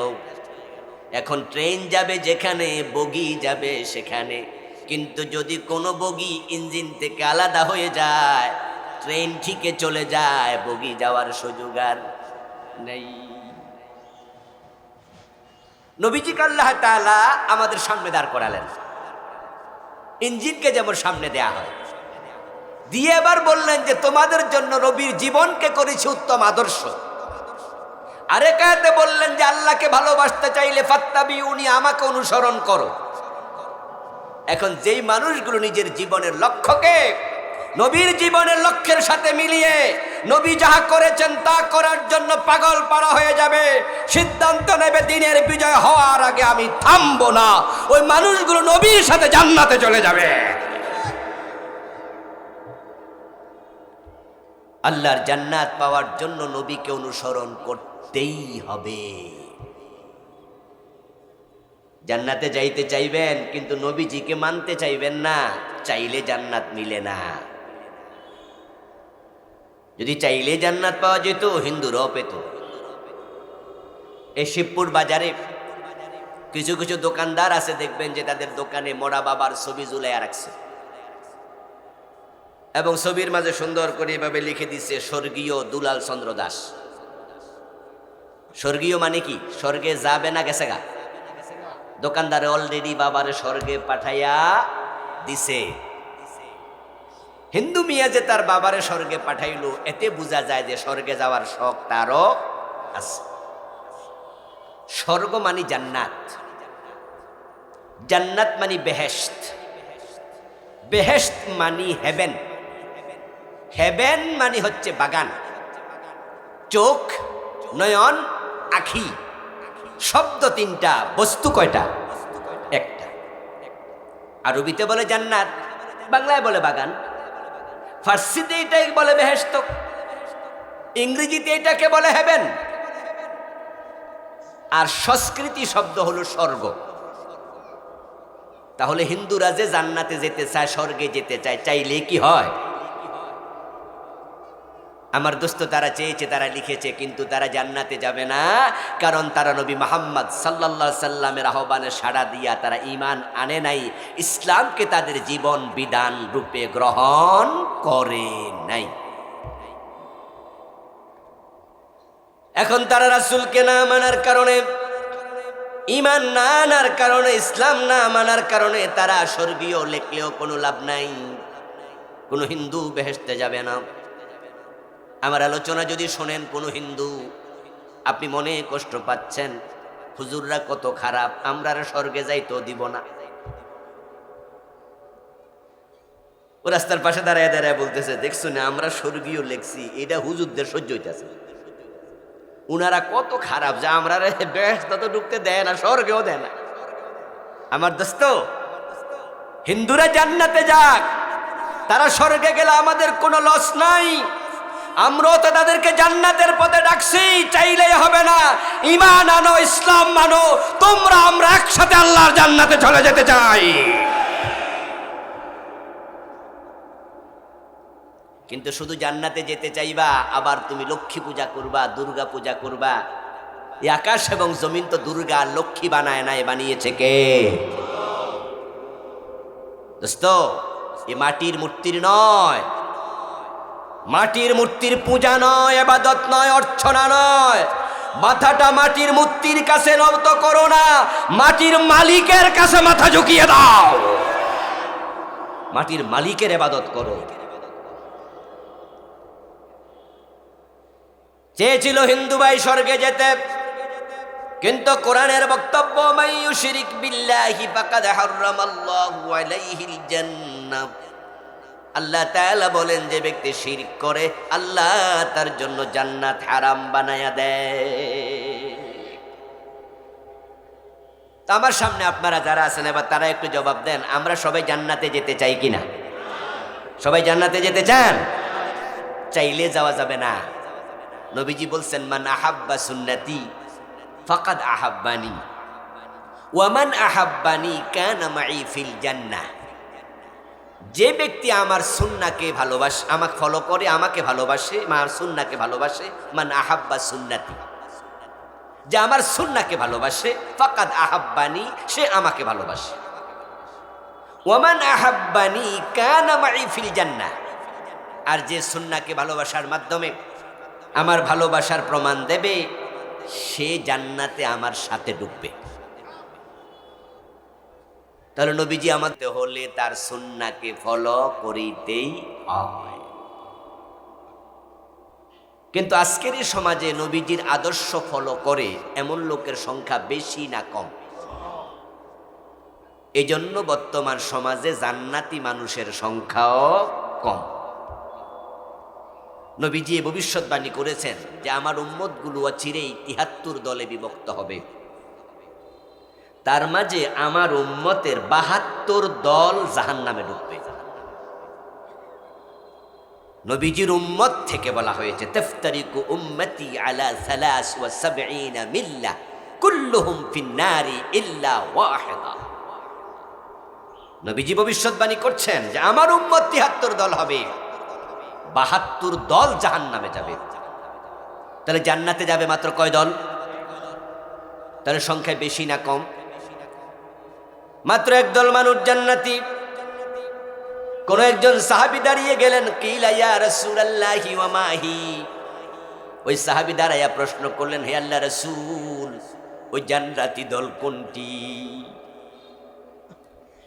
এখন ট্রেন যাবে যেখানে, বগি যাবে সেখানে। কিন্তু যদি কোনো বগি ইঞ্জিন থেকে আলাদা হয়ে যায়, ট্রেন ঠিকই চলে যায়, বগি যাওয়ার সুযোগ আর নেই। নবীজিকে আল্লাহ তাআলা আমাদের সামনে দাঁড় করালেন, ইঞ্জিনকে যেমন সামনে দেয়া হয়, দিয়ে এবার বললেন যে তোমাদের জন্য নবীর জীবনকে করেছি উত্তম আদর্শ। আরেক আয়াতে বললেন যে আল্লাহকে ভালোবাসতে চাইলে ফাত্তাবিউনি, আমাকে অনুসরণ করো। এখন যেই মানুষগুলো নিজের জীবনের লক্ষ্যকে নবীর জীবনের লক্ষ্যের সাথে মিলিয়ে নবী যাহা করেছেন তা করার জন্য পাগল পারা হয়ে যাবে, সিদ্ধান্ত নেবে দিনের বিজয় হওয়ার আগে আমি থামবো না, ওই মানুষগুলো নবীর সাথে জান্নাতে চলে যাবে। আল্লাহর জান্নাত পাওয়ার জন্য নবীকে অনুসরণ করতেই হবে। জান্নাতে যাইতে চাইবেন কিন্তু নবীজিকে মানতে চাইবেন না, চাইলে জান্নাত মিলে না। যদি চাইলে জান্নাত পাওয়া যেত হিন্দুরাও পেত। এই শিবপুর বাজারে কিছু কিছু দোকানদার আছে, দেখবেন যে তাদের দোকানে মরা বাবার ছবি ঝুলাইয়া রাখছে এবং ছবির মাঝে সুন্দর করে এভাবে লিখে দিচ্ছে স্বর্গীয় দুলাল চন্দ্র দাস। স্বর্গীয় মানে কি? স্বর্গে যাবে না গেছে গা? দোকানদারে অলরেডি বাবারে স্বর্গে পাঠাইয়া দিছে। হিন্দু মিয়া যে তার বাবারে স্বর্গে পাঠাইলো, এতে বোঝা যায় যে স্বর্গে যাওয়ার শখ তারও আছে। স্বর্গ মানে জান্নাত, জান্নাত মানে বেহেশত, বেহেশত মানে হেভেন, হেভেন মানে হচ্ছে বাগান। চোখ, নয়ন, আখি, শব্দ তিনটা, বস্তু কয়টা? একটা। আরবিতে বলে জান্নাত, বাংলায় বলে বাগান, ফার্সিতে এটাই বলে বেহেশত, ইংরেজিতে এটাকে বলে হেভেন, আর সংস্কৃতি শব্দ হলো স্বর্গ। তাহলে হিন্দুরা যে জান্নাতে যেতে চায়, স্বর্গে যেতে চায়, চাইলে কি হয়? আমার দোস্ত তারা চেয়েছে, তারা লিখেছে, কিন্তু তারা জান্নাতে যাবে না, কারণ তারা নবী মুহাম্মদ সাল্লাল্লাহু আলাইহি সাল্লামের আহ্বানে সাড়া দিয়া তারা ঈমান আনে নাই, ইসলামকে তাদের জীবন বিধান রূপে গ্রহণ করে নাই। এখন তারা রাসূলকে না মানার কারণে, ঈমান না আনার কারণে, ইসলাম না মানার কারণে তারা স্বর্গীয় লেখলেও কোনো লাভ নাই। কোনো হিন্দু বেহেশতে যাবে না। আমার আলোচনা যদি শোনেন কোনো হিন্দু, আপনি মনে কষ্ট পাচ্ছেন, হুজুররা কত খারাপ, আমরা স্বর্গে যাইতেও দিব না। ও রাস্তার পাশে দাঁড়ায় দাঁড়ায় বলতেছে, দেখছো না আমরা স্বর্গীয় লেখছি, এটা হুজুরদের সহ্য হইতেছে। উনারা কত খারাপ যে আমরা বেহেশত তো ঢুকতে দেয় না, স্বর্গেও দেয় না। আমার দোস্ত, হিন্দুরা জান্নাতে যাক, তারা স্বর্গে গেলে আমাদের কোনো লস নাই। আমরাও তো তাদেরকে জান্নাতের পথে ডাকছি, চাইলেই হবে না। ঈমান আনো, ইসলাম মানো, তোমরা আমরা একসাথে আল্লাহর জান্নাতে চলে যেতে চাই। কিন্তু শুধু জান্নাতে যেতে চাইবা, আবার তুমি লক্ষ্মী পূজা করবা, দুর্গা পূজা করবা। এই আকাশ এবং জমিন তো দুর্গা আর লক্ষ্মী বানায় নাই, বানিয়েছে কে? দোস্ত, এ মাটির মূর্তির নয়, মাটির মূর্তির পূজা নয়, ইবাদত নয়, অর্চনা নয়। মাথাটা মাটির মূর্তির কাছে নত করো না, মাটির মালিকের কাছে মাথা ঝুঁকিয়ে দাও। মাটির মালিকের ইবাদত করো। চেয়েছিল হিন্দু ভাই স্বর্গে যেতে, কিন্তু কোরআনের বক্তব্য, মাইয়ু শিরিক বিল্লাহি ফাকাদ হারামাল্লাহু আলাইহিল জান্নাহ। আল্লাহ তাআলা বলেন, যে ব্যক্তি শিরক করে আল্লাহ তার জন্য জান্নাত হারাম বানায়া দেয়। তো আমার সামনে আপনারা যারা আছেন, এবার তারা একটু জবাব দেন, আমরা সবাই জান্নাতে যেতে চাই কিনা? সবাই জান্নাতে যেতে চান? চাইলে যাওয়া যাবে না। নবীজি বলছেন, মান আহাব্বা সুন্নতি ফাকাদ আহাব্বানি ওয়া মান আহাব্বানি কানা মাই ফিল জান্নাহ। যে ব্যক্তি আমার সুন্নাহকে ভালোবাসে, আমাকে ফলো করে, আমাকে ভালোবাসে, আমার সুন্নাহকে ভালোবাসে, মান আহাব্বা সুন্নতি, যে আমার সুন্নাহকে ভালোবাসে, ফাকাদ আহাব্বানি, সে আমাকে ভালোবাসে। ওয়া মান আহাব্বানি কানা মাই ফিল জান্নাহ, আর যে সুন্নাহকে ভালোবাসার মাধ্যমে আমার ভালোবাসার প্রমাণ দেবে, সে জান্নাতে আমার সাথে ঢুকবে। তাহলে নবীজি আমাদের হলে তার সুন্নাহকে ফলো করিতেই হয়। কিন্তু আজকের এই সমাজে নবীজির আদর্শ ফলো করে এমন লোকের সংখ্যা বেশি না কম? এই জন্য বর্তমান সমাজে জান্নাতি মানুষের সংখ্যাও কম। নবীজি ভবিষ্যৎবাণী করেছেন যে আমার উম্মতগুলো চিরেই ৭৩ দলে বিভক্ত হবে, তার মাঝে আমার উম্মতের ৭২ দল জাহান্নামে ঢুকবে। নবীজির উম্মত থেকে বলা হয়েছে তাফতারিকু উম্মতি আলা ৭৩ মিল্লাহ কুল্লুহুম ফিন্নারি ইল্লা ওয়াহিদা। নবীজি ভবিষ্যৎবাণী করছেন যে আমার উম্মত ৭৩ দল হবে, ৭২ দল জাহান্নামে যাবে। তাহলে জান্নাতে যাবে মাত্র কয় দল? তাহলে সংখ্যায় বেশি না কম? মাত্র একদল মানুষ জান্নাতি। কোন একজন সাহাবী দাঁড়িয়ে গেলেন, কিলা ইয়া রাসূলুল্লাহি ওয়া মাহি। ওই সাহাবী দাঁড়াইয়া প্রশ্ন করলেন, হে আল্লাহর রাসূল, ওই জান্নাতি দল কোনটি?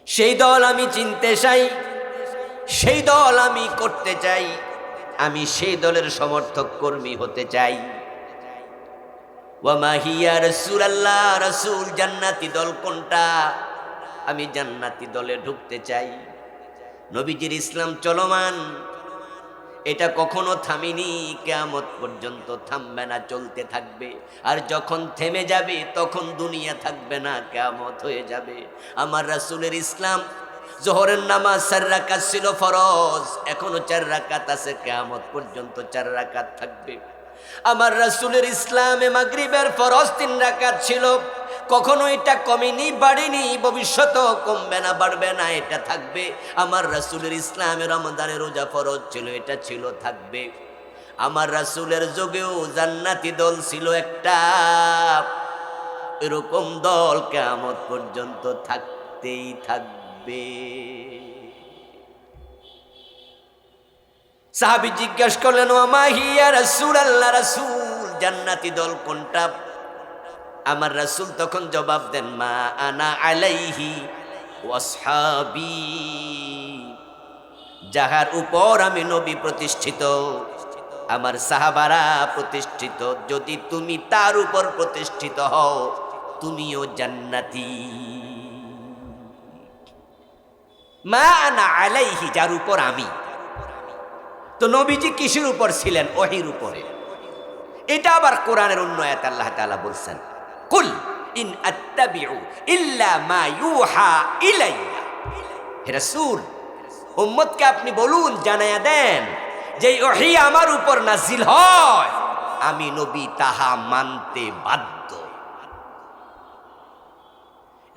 সেই দল আমি চিনতে চাই, সেই দল আমি করতে চাই, আমি সেই দলের সমর্থক কর্মী হতে চাই। ওয়া মাহি ইয়া রাসূলুল্লাহ, রাসূল জান্নাতি দল কোনটা? আমি জান্নাতি দলে ঢুকতে চাই। নবীজির ইসলাম চলমান, এটা কখনো থামিনি, কিয়ামত পর্যন্ত থামবে না, চলতে থাকবে। আর যখন থেমে যাবে তখন দুনিয়া থাকবে না, কিয়ামত হয়ে যাবে। আমার রাসূলের ইসলাম, জোহরের নামাজ ৪ রাকাত ছিল ফরজ, এখনো ৪ রাকাত আছে, কিয়ামত পর্যন্ত ৪ রাকাত থাকবে। আমার রাসূলের ইসলামে মাগরিবের ফরজ ৩ রাকাত ছিল, কখনো এটা কমেনি, বাড়েনি, ভবিষ্যতেও কমবে না, বাড়বে না, এটা থাকবে। আমার রাসূলের ইসলামে রমজানের রোজা ফরজ ছিল, এটা ছিল, থাকবে। আমার রাসূলের যুগেও জান্নাতি দল ছিল একটা, এরকম দল কিয়ামত পর্যন্ত থাকতেই থাকবে। সাহাবী জিজ্ঞেস করলেন, ওয়া মা হিয়া রাসূলুল্লাহ, রাসূল জান্নাতি দল কোনটা? আমার রাসূল তখন জবাব দেন, মা আনা আলাইহি ওয়াসহাবি, যাহার উপর আমি নবী প্রতিষ্ঠিত, আমার সাহাবারা প্রতিষ্ঠিত, যদি তুমি তার উপর প্রতিষ্ঠিত হও তুমিও জান্নাতি। মা আনা আলাইহি, যার উপর আমি। তো নবীজি কিসের উপর ছিলেন? ওহীর উপরে। এটা আবার কোরআনের অন্য আয়াতে আল্লাহ তাআলা বলছেন, কুল ইন আত্তাবিউ ইল্লা মা ইউহা ইলাইয়া। হে রাসূল, উম্মতকে আপনি বলুন, জানায়া দেন যে ওহী আমার উপর নাজিল হয়, আমি নবী তাহা মানতে বাধ্য।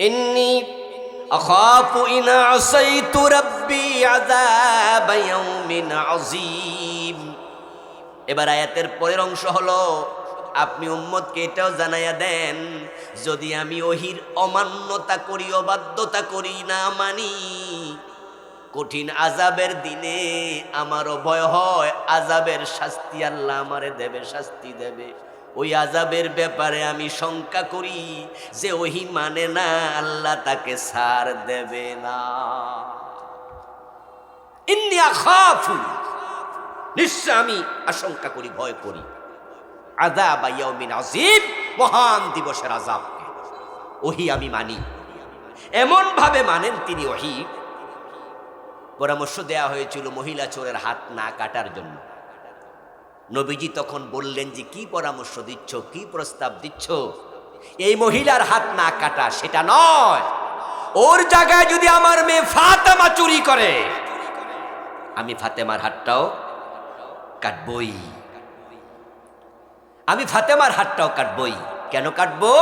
ইন্নী আখাফু ইন আসাইতু রাব্বি আযাব ইয়াউমিন আযীম। এবার আয়াতের পরের অংশ হলো, আপনি উম্মতকে এটাও জানাইয়া দেন, যদি আমি ওহীর অমান্যতা করি, অবাধ্যতা করি, না মানি, কঠিন আযাবের দিনে আমারও ভয় হয়, আযাবের শাস্তি আল্লাহ আমারে দেবে, শাস্তি দেবে। ওই আযাবের ব্যাপারে আমি শঙ্কা করি, যে ওহী মানে না, আল্লাহ তাকে ছাড় দেবে না। ইন্নী আখাফু, নিশ্চয় আমি আশঙ্কা করি, ভয় করি, আযাব ইয়াউমিন আযীম, মহান দিবসের আযাবকে। ওহী আমি মানি, এমন ভাবে মানেন তিনি ওহী। পরামর্শ দেয়া হয়েছিল মহিলা চোরের হাত না কাটার জন্য। নবীজি তখন বললেন যে কি পরামর্শ দিচ্ছ, কি প্রস্তাব দিচ্ছ? এই মহিলার হাত না কাটা সেটা নয়, ওর জায়গায় যদি আমার মেয়ে ফাতেমা চুরি করে, আমি ফাতেমার হাতটাও কাটবই, আমি ফাতেমার হাতটাও কাটবই। কেন কাটবো?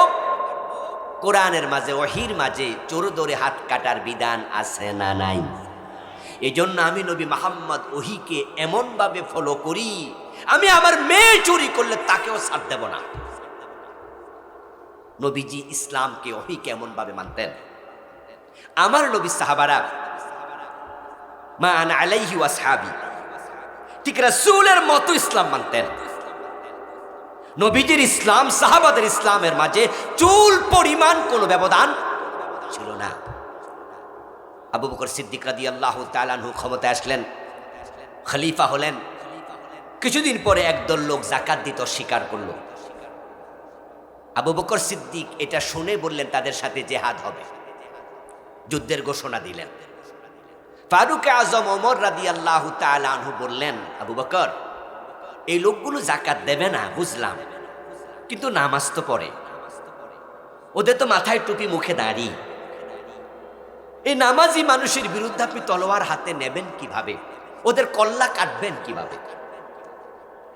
কোরআনের মাঝে, ওহীর মাঝে চোর ধরে হাত কাটার বিধান আছে না নাই? এই জন্য আমি নবী মুহাম্মদ ওহীকে এমনভাবে ফলো করি, আমি আমার মেয়ে চুরি করলে তাকেও ছাড় দেব না। নবীজি ইসলামকে, ওহীকে এমনভাবে মানতেন। আমার নবী সাহাবারা মা আনা আলাইহি ওয়াসহাবি, ঠিক রাসূলের মতো ইসলাম মানতেন। নবীজির ইসলাম সাহাবাদের ইসলামের মাঝে চুল পরিমাণ কোনো ব্যবধান ছিল না। আবু বকর সিদ্দিক রাদিয়াল্লাহু তাআলা আনহু ক্ষমতায় আসলেন, খলিফা হলেন। কিছুদিন পরে একদল লোক যাকাত দিতে অস্বীকার করলো। আবু বকর সিদ্দিক এটা শুনে বললেন তাদের সাথে জিহাদ হবে, যুদ্ধের ঘোষণা দিলেন। ফারুক আজম ওমর রাদিয়াল্লাহু তাআলা আনহু বললেন, আবু বকর, এই লোকগুলো জাকাত দেবে না বুঝলাম, কিন্তু নামাজ তো পড়ে, ওদের তো মাথায় টুপি মুখে দাড়ি, এই নামাজি মানুষের বিরুদ্ধে আপনি তলোয়ার হাতে নেবেন কিভাবে, ওদের কল্লা কাটবেন কিভাবে?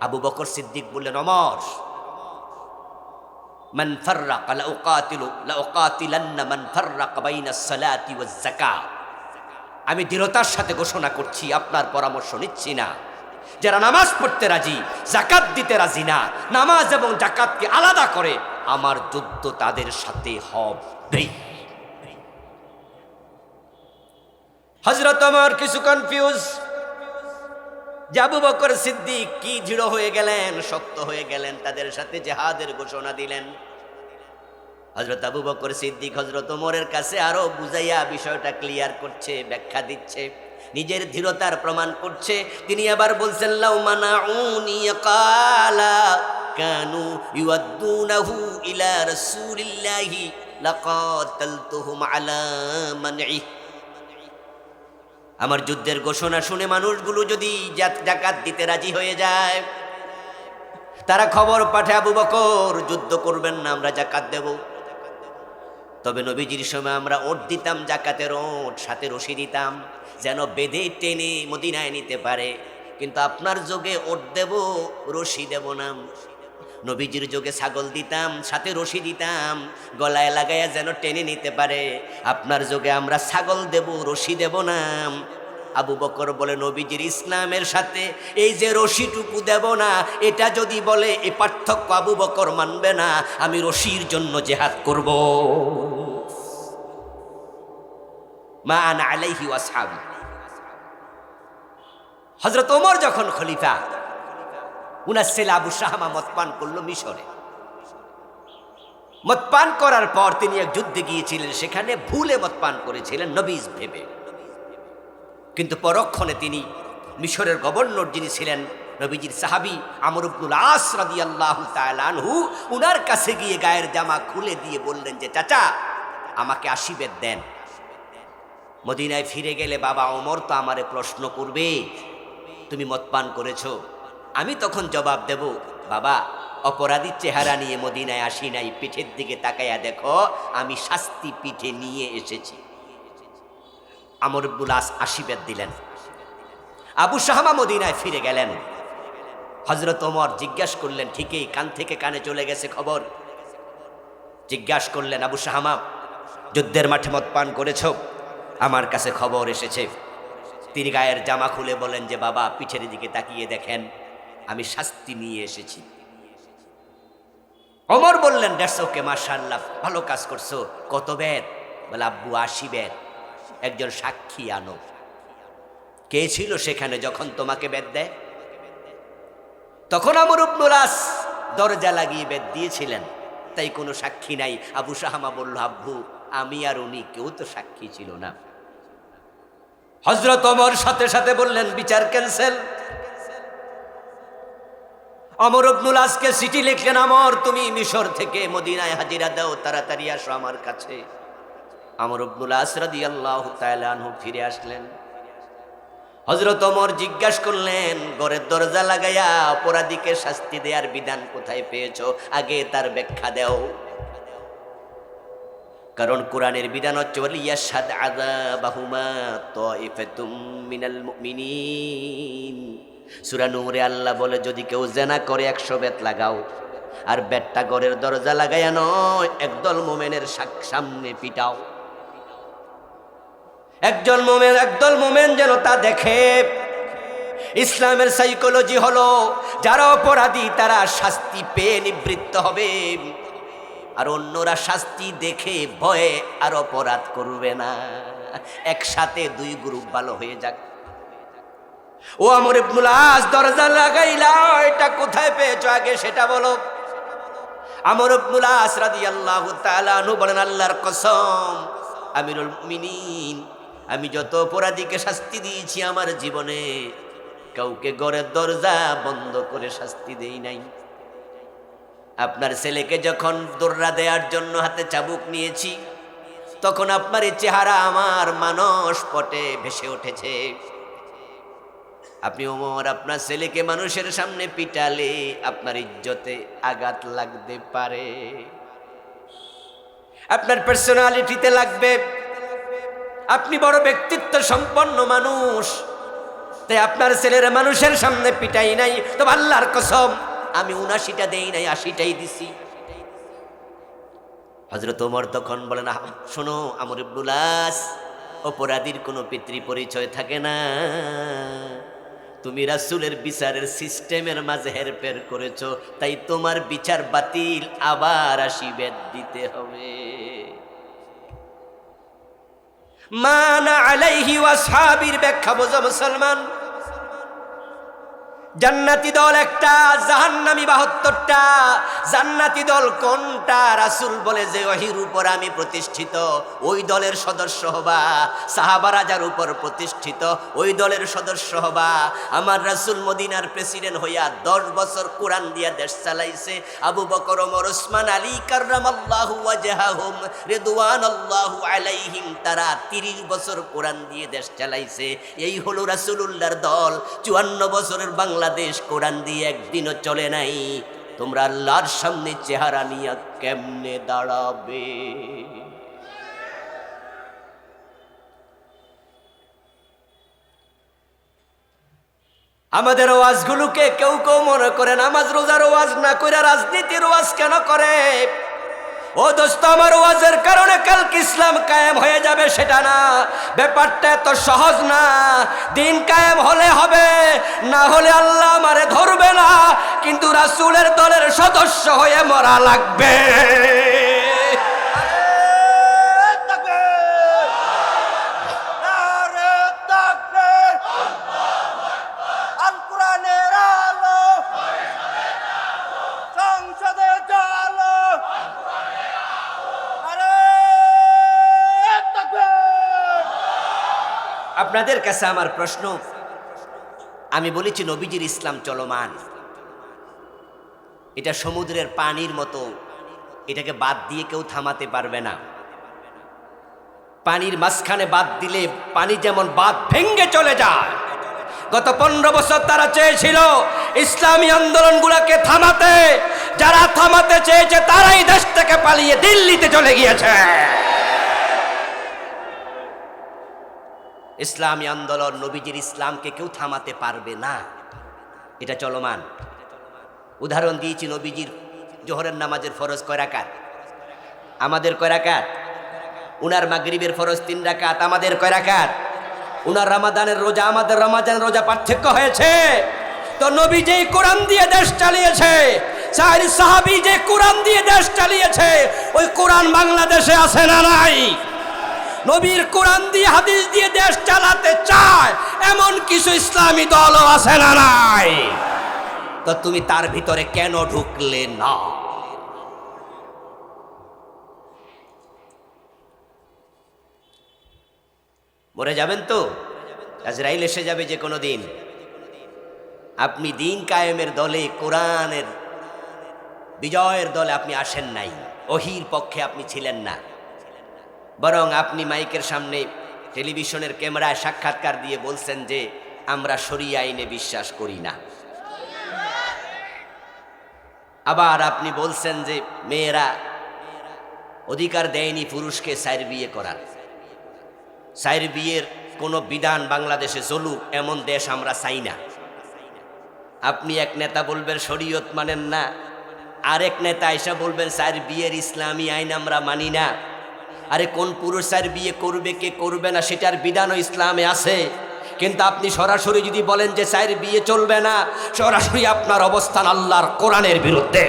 আবু বকর সিদ্দিক বললেন, ওমর, মান ফাররাকা লাউকাতিলান্না মান ফাররাকা বাইনাস সালাতি ওয়াজ যাকাত। আমি দৃঢ়তার সাথে ঘোষণা করছি, আপনার পরামর্শ নিচ্ছি না, যারা নামাজ পড়তে রাজি, যাকাত দিতে রাজি না, নামাজ এবং যাকাতকে আলাদা করে, আমার যুদ্ধ তাদের সাথে হবে। হযরত ওমর কিছু কনফিউজ, যে আবু বকর সিদ্দিক কি দৃঢ় হয়ে গেলেন, শক্ত হয়ে গেলেন, তাদের সাথে জিহাদের ঘোষণা দিলেন। হযরত আবু বকর সিদ্দিক হযরত ওমরের কাছে আরো বুঝাইয়া বিষয়টা ক্লিয়ার করছে, ব্যাখ্যা দিচ্ছে, নিজের দৃঢ়তার প্রমাণ করছে। তিনি আবার বলছেন, লাউ মানাউনি ক্বালা কানু ইউদ্দুনাহু ইলা রাসূলিল্লাহি লাকাতালতুহুম আলা মানঈ। আমার যুদ্ধের ঘোষণা শুনে মানুষগুলো যদি যাকাত দিতে রাজি হয়ে যায়, তারা খবর পাঠায়, আবু বকর যুদ্ধ করবেন না, আমরা যাকাত দেব। তবে নবীজির সময় আমরা ওট দিতাম, যাকাতের ওট, সাথে রশি দিতাম, যেন বেঁধে টেনে মদিনায় নিতে পারে। কিন্তু আপনার যোগে ওট দেব, রশি দেব না। নবীজির যোগে ছাগল দিতাম, সাথে রশি দিতাম, গলায় লাগাইয়া যেন টেনে নিতে পারে। আপনার যোগে আমরা ছাগল দেব, রশি দেব না। আবু বকর বলে, নবীজির ইসলামের সাথে এই যে রশিটুকু দেব না, এটা যদি বলে, এই পার্থক্য আবু বকর মানবে না, আমি রশির জন্য জেহাদ করব। মা আনা আলাইহি ওয়া আসহাবি। হযরত ওমর যখন খলিফা, উনার ছেলে আবু শাহামা মদপান করলো মিশরে। মদপান করার পর তিনি এক যুদ্ধে গিয়েছিলেন, সেখানে ভুলে মদপান করেছিলেন নবীজ ভেবে, কিন্তু পরক্ষণে তিনি মিশরের গভর্নর যিনি ছিলেন নবীজির সাহাবী আমর ইবনুল আস রাদিয়াল্লাহু তাআলা আনহু, উনার কাছে গিয়ে গায়ের জামা খুলে দিয়ে বললেন যে, চাচা আমাকে 80 বেত দেন। মদিনায় ফিরে গেলে বাবা ওমর তো আমারে প্রশ্ন করবে, তুমি মদপান করেছো। আমি তখন জবাব দেব, বাবা অপরাধীর চেহারা নিয়ে মদিনায় আসি নাই, পিঠের দিকে তাকাইয়া দেখো, আমি শাস্তি পিঠে নিয়ে এসেছি। আমর ইবনুল আস 80 বেত দিলেন। আবু শাহামা মদিনায় ফিরে গেলেন। হযরত ওমর জিজ্ঞাসা করলেন, ঠিকই কান থেকে কানে চলে গেছে খবর। জিজ্ঞাসা করলেন, আবু শাহামা যুদ্ধের মাঠে মদপান করেছো? আমার কাছে খবর এসেছে। তিনি গায়ের জামা খুলে বলেন যে, বাবা পিঠের দিকে তাকিয়ে দেখেন, আমি শাস্তি নিয়ে এসেছি। ওমর বললেন, দ্যাটস ওকে, মাশাআল্লাহ, ভালো কাজ করছো। কত বেত? বলে, আব্বু 80 বেত। একজন সাক্ষী আনো। কে ছিল সেখানে যখন তোমাকে বেত দেয়? তখন আমর ইবনুল আস দরজা লাগিয়ে বেত দিয়েছিলেন, তাই কোনো সাক্ষী নাই। আবু শাহামা বলল, আব্বু আমি আর উনি কেউ তো সাক্ষী ছিল না। হযরত ওমর সাথে সাথে বললেন, বিচার ক্যান্সেল। আমর ইবনুল আসকে চিঠি লিখলেন, আমর তুমি মিশর থেকে মদিনায় হাজিরা দাও, তাড়াতাড়ি আসো আমার কাছে। আমর ইবনুল আস রাদিয়াল্লাহু তাআলা আনহু ফিরে আসলেন। হযরত ওমর জিজ্ঞাসা করলেন, ঘরের দরজা লাগাইয়া অপরাধীকে শাস্তি দেওয়ার বিধান কোথায় পেয়েছো? আগে তার ব্যাখ্যা দাও। কারণ কোরআনের বিধান হচ্ছে, ওয়ালিয়াশহাদ আযাবাহুমা তাইফাতুম মিনাল মুমিনিন। সূরা নূরে আল্লাহ বলে, যদি কেউ জিনা করে 100 বেত লাগাও, আর বেতটা ঘরের দরজা লাগাইয়া নয়, একদল মুমিনের সামনে পিটাও। একদল মুমিন যেন তা দেখে। ইসলামের সাইকোলজি হলো, যারা অপরাধী তারা শাস্তি পেয়ে নিবৃত্ত হবে, আর অন্যরা শাস্তি দেখে ভয়ে আর অপরাধ করবে না। একসাথে 2 গ্রুপ ভালো হয়ে যাক। ও আমর ইবনুল আস, দরজা লাগাইলা, এটা কোথায় পেয়েছো আগে সেটা বলো। আমর ইবনুল আস রাদিয়াল্লাহু তাআলা আনহু বলেন, আল্লাহর কসম আমিরুল মুমিনিন, আমি যত অপরাধীকে শাস্তি দিয়েছি আমার জীবনে, কাউকে ঘরের দরজা বন্ধ করে শাস্তি দেই নাই। আপনার ছেলেকে যখন দৌড়া দেওয়ার জন্য হাতে চাবুক নিয়েছি, তখন আপনার এই চেহারা আমার মানস পটে ভেসে উঠেছে। আপনি ওমর আপনার ছেলেকে মানুষের সামনে পিটালে আপনার ইজ্জতে আঘাত লাগতে পারে, আপনার পার্সোনালিটিতে লাগবে। আপনি বড় ব্যক্তিত্ব সম্পন্ন মানুষ, তাই আপনার ছেলের মানুষের সামনে পিটাই নাই, তবে আল্লাহর কসম আমি ৭৯টা দেই নাই, ৮০টাই দিছি। হযরত ওমর তখন বলেন, শোনো আমর ইবনুল আস, অপরাধীর কোনো পিতৃ পরিচয় থাকে না। তুমি রাসূলের বিচারের সিস্টেমের মাঝে হেরফের করেছো, তাই তোমার বিচার বাতিল, আবার ৮০ বেত দিতে হবে। মানা আলাইহি ওয়াসহাবির ব্যাখ্যা বোঝো মুসলমান। জান্নাতি দল একটা, জাহান্নামী ৭২টা। জান্নাতি দল কোনটা? রাসূল বলে যে ওহীর উপর আমি প্রতিষ্ঠিত, ওই দলের সদস্য হবা। সাহাবারা যার উপর প্রতিষ্ঠিত, ওই দলের সদস্য হবা। আমার রাসূল মদিনার প্রেসিডেন্ট হইয়া 10 বছর কোরআন দিয়া দেশ চালাইছে। আবু বকর, ওমর, ওসমান, আলী কাররামাল্লাহু ওয়াজহাহুম রিদওয়ানাল্লাহু আলাইহিম, তারা 30 বছর কোরআন দিয়ে দেশ চালাইছে। এই হলো রাসূলুল্লাহর দল। 54 বছরের বাংলাদেশ কোরআন দিয়ে একদিনও চলে নাই। তোমরা আল্লাহর সামনে চেহারা নিয়ে কেমনে দাঁড়াবে? আমাদের ওয়াজগুলোকে কেউ কেউ মনে করে নামাজ রোজার ওয়াজ না করে রাজনীতির ওয়াজ কেন করে? ও দোস্ত, আমার ওয়াজের কারণে কালকে ইসলাম কায়েম হয়ে যাবে সেটা না। ব্যাপারটা এত সহজ না। দিন কায়েম হলে হবে, না হলে আল্লাহ আমারে ধরবে না, কিন্তু রাসূলের দলের সদস্য হয়ে মরা লাগবে। আপনাদের কাছে আমার প্রশ্ন, আমি বলেছি নবীজির ইসলাম চলমান, এটা সমুদ্রের পানির মতো, এটাকে বাদ দিয়ে কেউ থামাতে পারবে না। পানির মাঝখানে বাদ দিলে পানি যেমন বাদ ভেঙ্গে চলে যায়। গত 15 বছর তারা চেয়েছিল ইসলামী আন্দোলনগুলোকে থামাতে, যারা থামাতে চেয়েছে তারাই দেশ থেকে পালিয়ে দিল্লিতে চলে গিয়েছে। ইসলামী আন্দোলন, নবীজির ইসলামকে কেউ থামাতে পারবে না, এটা চলমান। উদাহরণ দিয়েছি, নবীজির জোহরের নামাজের ফরজ কয় রাকাত? আমাদের কয় রাকাত? উনার মাগরিবের ফরজ 3 রাকাত, আমাদের কয় রাকাত? উনার রমাদানের রোজা, আমাদের রমাদানের রোজা পার্থক্য হয়েছে। তো নবী যেই কোরআন দিয়ে দেশ চালিয়েছে, সাহাবী যে কোরআন দিয়ে দেশ চালিয়েছে, ওই কোরআন বাংলাদেশে আছে না নাই? নবীর কোরআন দিয়ে হাদিস দিয়ে দেশ চালাতে চায় এমন কিছু ইসলামী দলও আছে না নাই? তো তুমি তার ভিতরে কেন ঢুকলে না? মরে যাবেন তো, আজরাইল এসে যাবে যে কোনো দিন। আপনি দিন কায়েমের দলে, কোরআনের বিজয়ের দলে আপনি আসেন নাই, ওহীর পক্ষে আপনি ছিলেন না, বরং আপনি মাইকের সামনে টেলিভিশনের ক্যামেরায় সাক্ষাৎকার দিয়ে বলছেন যে আমরা শরিয়া আইনে বিশ্বাস করি না। আবার আপনি বলছেন যে মেয়েরা অধিকার দেয়নি পুরুষকে 4 বিয়ে করার। 4 বিয়ের কোনো বিধান বাংলাদেশে চলুক এমন দেশ আমরা চাই না। আপনি এক নেতা বলবেন শরীয়ত মানেন না, আরেক নেতা এসে বলবেন 4 বিয়ের ইসলামী আইন আমরা মানি না। আরে কোন পুরুষ 4 বিয়ে করবে কে করবে না সেটার বিধানও ইসলামে আছে, কিন্তু আপনি সরাসরি যদি বলেন যে 4 বিয়ে চলবে না, সরাসরি আপনার অবস্থান আল্লাহর কোরআনের বিরুদ্ধে।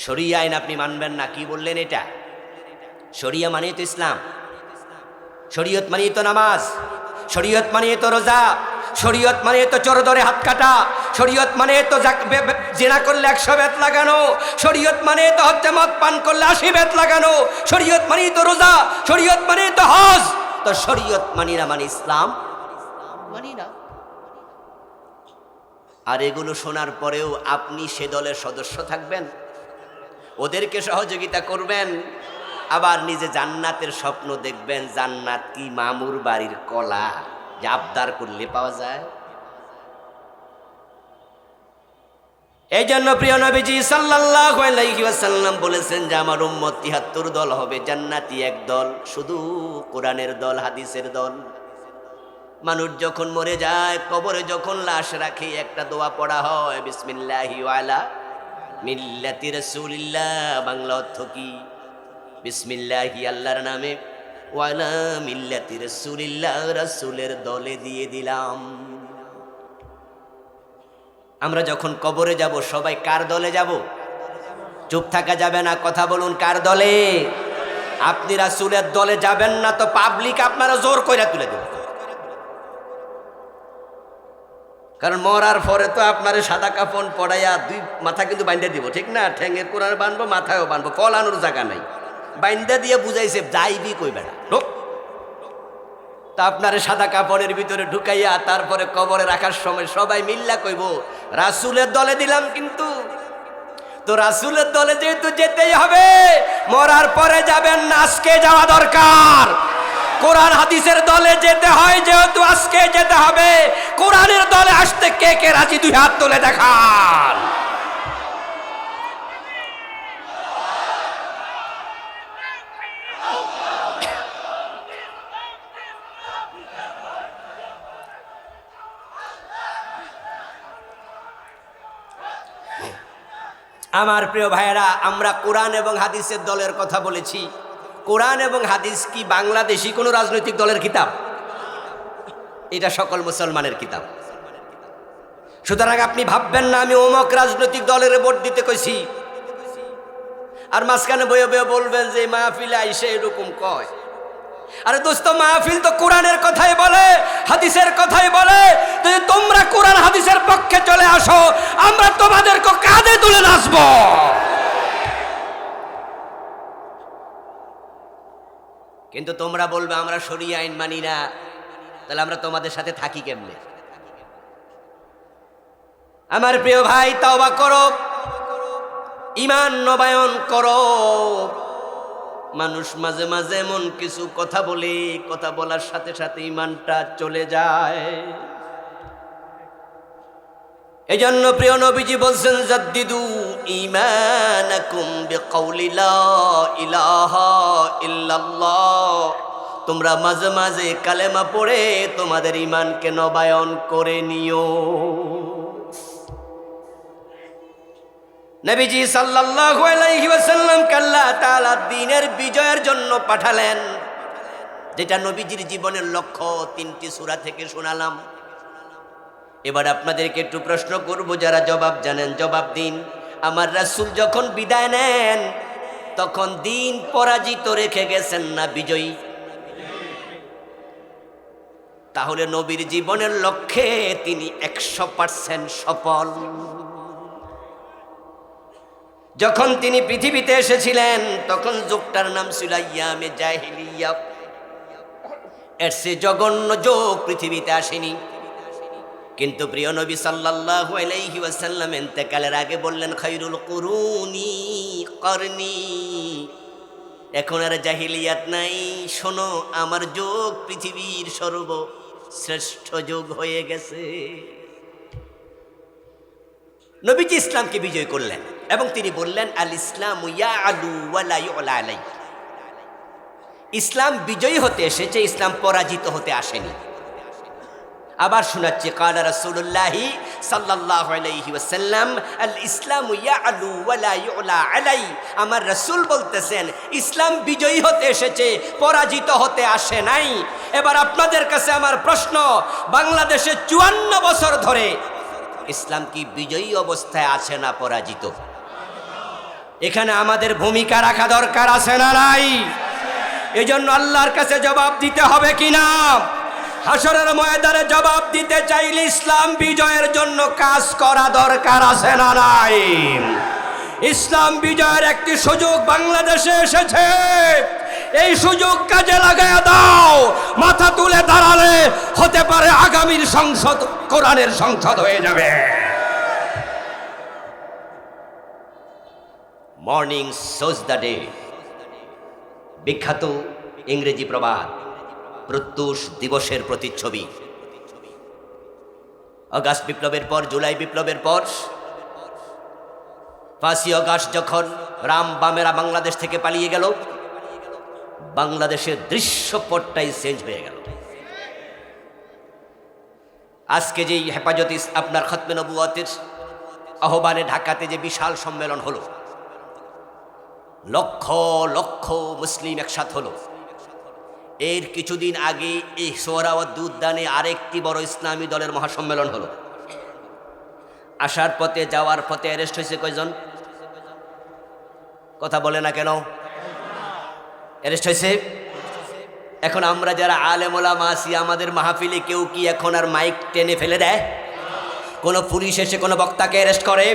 শরিয়া আইন আপনি মানবেন না, কি বললেন এটা? শরিয়া মানে তো ইসলাম, শরীয়ত মানে তো নামাজ, শরীয়ত মানে তো রোজা, শরীয়ত মানে তো চোর ধরে হাত কাটা, শরীয়ত মানে তো জিনা করলে 100 বেত লাগানো, শরীয়ত মানে তো হচ্ছে মদ পান করলে 80 বেত লাগানো, শরীয়ত মানে তো রোজা, শরীয়ত মানে তো হজ। তো শরীয়ত মানি না মানে ইসলাম মানি না। আর এগুলো শোনার পরেও আপনি সে দলের সদস্য থাকবেন, ওদেরকে সহযোগিতা করবেন, আবার নিজে জান্নাতের স্বপ্ন দেখবেন। জান্নাত কি মামুর বাড়ির কলা যে আবদার করলে পাওয়া যায়? এই জন্য প্রিয় নবীজি সাল্লাল্লাহু আলাইহি ওয়াসাল্লাম বলেছেন যে আমার উম্মত ৭৩ দল হবে, জান্নাতি এক দল, শুধু কোরআনের দল, হাদিসের দল। মানুষ যখন মরে যায়, কবরে যখন লাশ রাখে, একটা দোয়া পড়া হয়, বিসমিল্লাহি ওয়ালা মিল্লাতি রাসূলিল্লাহ। বাংলা অর্থ কি? বিসমিল্লাহি আল্লাহর নামে, ওয়ালা মিল্লাতি রাসূলিল্লাহ, রাসূলের দলে দিয়ে দিলাম। আমরা যখন কবরে যাব সবাই কার দলে যাব? চুপ থাকা যাবে না, কথা বলুন, কার দলে? আপনি রাসূলের দলে যাবেন না তো পাবলিক আপনারা জোর কইরা তুলে দেবে। কারণ মরার পরে তো আপনার সাদা কাফন পড়াইয়া দুই মাথা কিন্তু বাইন্দা দিব, ঠিক না? ঠ্যাঙে কোরআন বানবো, মাথায়ও বানবো, ফলানোর জায়গা নাই, বাইন্দা দিয়ে বুঝাইছে যাইবি কই বেড়া তা আপনারে সাদা কাপড়ের ভিতরে ঢুকাইয়া তারপরে কবরে রাখার সময় সবাই মিল্লা কইব রাসূলের দলে দিলাম। কিন্তু তো রাসূলের দলে যেহেতু যেতেই হবে, মরার পরে যাবেন না, আজকে যাওয়া দরকার। কোরআন হাদিসের দলে যেতে হয়, যেহেতু আজকে যেতে হবে। কোরআনের দলে আসতে কে কে রাজি? দুই হাত তুলে দেখান। আমার প্রিয় ভাইয়েরা, আমরা কোরআন এবং হাদিসের দলের কথা বলেছি। কোরআন এবং হাদিস কি বাংলাদেশি কোনো রাজনৈতিক দলের কিতাব? এটা সকল মুসলমানের কিতাব। সুতরাং আপনি ভাববেন না আমি অমুক রাজনৈতিক দলের ভোট দিতে কইছি, আর মাঝখানে বয়ে বয়ে বলবেন যে মাহফিলে আইসে এরকম কয়। আরে দোস্ত, মাহফিল তো কোরআনের কথাই বলে, হাদিসের কথাই বলে। যদি তোমরা কোরআন হাদিসের পক্ষে চলে আসো, আমরা তোমাদেরকে কাঁধে তুলে নাচবো। কিন্তু তোমরা বলবে আমরা শরিয়া আইন মানি না, তাহলে আমরা তোমাদের সাথে থাকি কেমনে? আমার প্রিয় ভাই, তওবা করো, ঈমান নবায়ন করো। মানুষ মাঝে মাঝে এমন কিছু কথা বলে, কথা বলার সাথে সাথে ঈমানটা চলে যায়। এই জন্য প্রিয় নবীজি বলছেন জাদ্দিদু ঈমানাকুম বিকাউলি লা ইলাহা ইল্লাল্লাহ। তোমরা মাঝে মাঝে কালেমা পড়ে তোমাদের ঈমানকে নবায়ন করে নিও। নবীজি সাল্লাল্লাহু আলাইহি ওয়াসাল্লামকে আল্লাহ তাআলা দ্বীনের বিজয়ের জন্য পাঠালেন, যেটা নবীজির জীবনের লক্ষ্য। 3টি সূরা থেকে শোনালাম। এবার আপনাদেরকে একটু প্রশ্ন করব, যারা জবাব জানেন জবাব দিন। আমার রাসূল যখন বিদায় নেন তখন দ্বীন পরাজিত রেখে গেছেন না বিজয়ী? তাহলে নবীর জীবনের লক্ষ্যে তিনি 100% সফল। যখন তিনি পৃথিবীতে এসেছিলেন তখন যুগটার নাম ছিল আইয়ামে জাহিলিয়া। এর সে জঘন্য যুগ পৃথিবীতে আসেনি। কিন্তু প্রিয় নবী সাল্লাল্লাহু আলাইহি ওয়াসাল্লাম ইন্তেকালের আগে বললেন খায়রুল কুরুনি করনি। এখন আর জাহিলিয়াত নাই, শোনো আমার যুগ পৃথিবীর সর্বশ্রেষ্ঠ যুগ হয়ে গেছে। নবীজি ইসলামকে বিজয় করলেন এবং তিনি বললেন আল ইসলামু ইয়ালু ওয়া লা ইউলা আলাই। ইসলাম বিজয়ী হতে এসেছে, ইসলাম পরাজিত হতে আসেনি। আবার শোনাচ্ছি, কালা রাসূলুল্লাহি সাল্লাল্লাহু আলাইহি ওয়াসাল্লাম আল ইসলামু ইয়ালু ওয়া লা ইউলা আলাই। আমার রাসূল বলতেছেন ইসলাম বিজয়ী হতে এসেছে, পরাজিত হতে আসে নাই। এবার আপনাদের কাছে আমার প্রশ্ন, বাংলাদেশে 54 বছর ধরে ইসলাম কি বিজয়ী অবস্থায় আছে না পরাজিত? এখানে আমাদের ভূমিকা রাখা দরকার আছে না নাই? এই জন্য আল্লাহর কাছে জবাব দিতে হবে কিনা? হাসরের ময়দানে জবাব দিতে চাইলে ইসলাম বিজয়ের জন্য কাজ করা দরকার আছে না নাই? ইসলাম বিজয়ের একটি সুযোগ বাংলাদেশে এসেছে, এই সুযোগ কাজে লাগায় দাও। মাথা তুলে দাঁড়ালে হতে পারে আগামীর সংসদ কোরআনের সংসদ হয়ে যাবে। মর্নিং সোজ দ্য ডে, বিখ্যাত ইংরেজি প্রবাদ, প্রত্যুষ দিবসের প্রতিচ্ছবি। অগাস্ট বিপ্লবের পর, জুলাই বিপ্লবের পর 5ই অগাস্ট যখন রাম বামেরা বাংলাদেশ থেকে পালিয়ে গেল, বাংলাদেশের দৃশ্যপটটাই চেঞ্জ হয়ে গেল। আজকে যেই হেফাজতে আপনার খতমে নবুয়তের আহ্বানে ঢাকাতে যে বিশাল সম্মেলন হলো, লক্ষ লক্ষ মুসলিম একসাথ হলো, এর কিছুদিন আগে এই সোহরাওয়ার্দী উদ্যানে আরেকটি বড় ইসলামী দলের মহাসম্মেলন হলো। আসার পথে যাওয়ার পথে অ্যারেস্ট হয়েছে কয়জন? কথা বলে না কেন? অ্যারেস্ট হয়েছে। এখন আমরা যারা আলেম ওলামা আছি, আমাদের মাহফিলে কেউ কি এখন আর মাইক টেনে ফেলে দেয়? কোনো পুলিশ এসে কোনো বক্তাকে অ্যারেস্ট করে?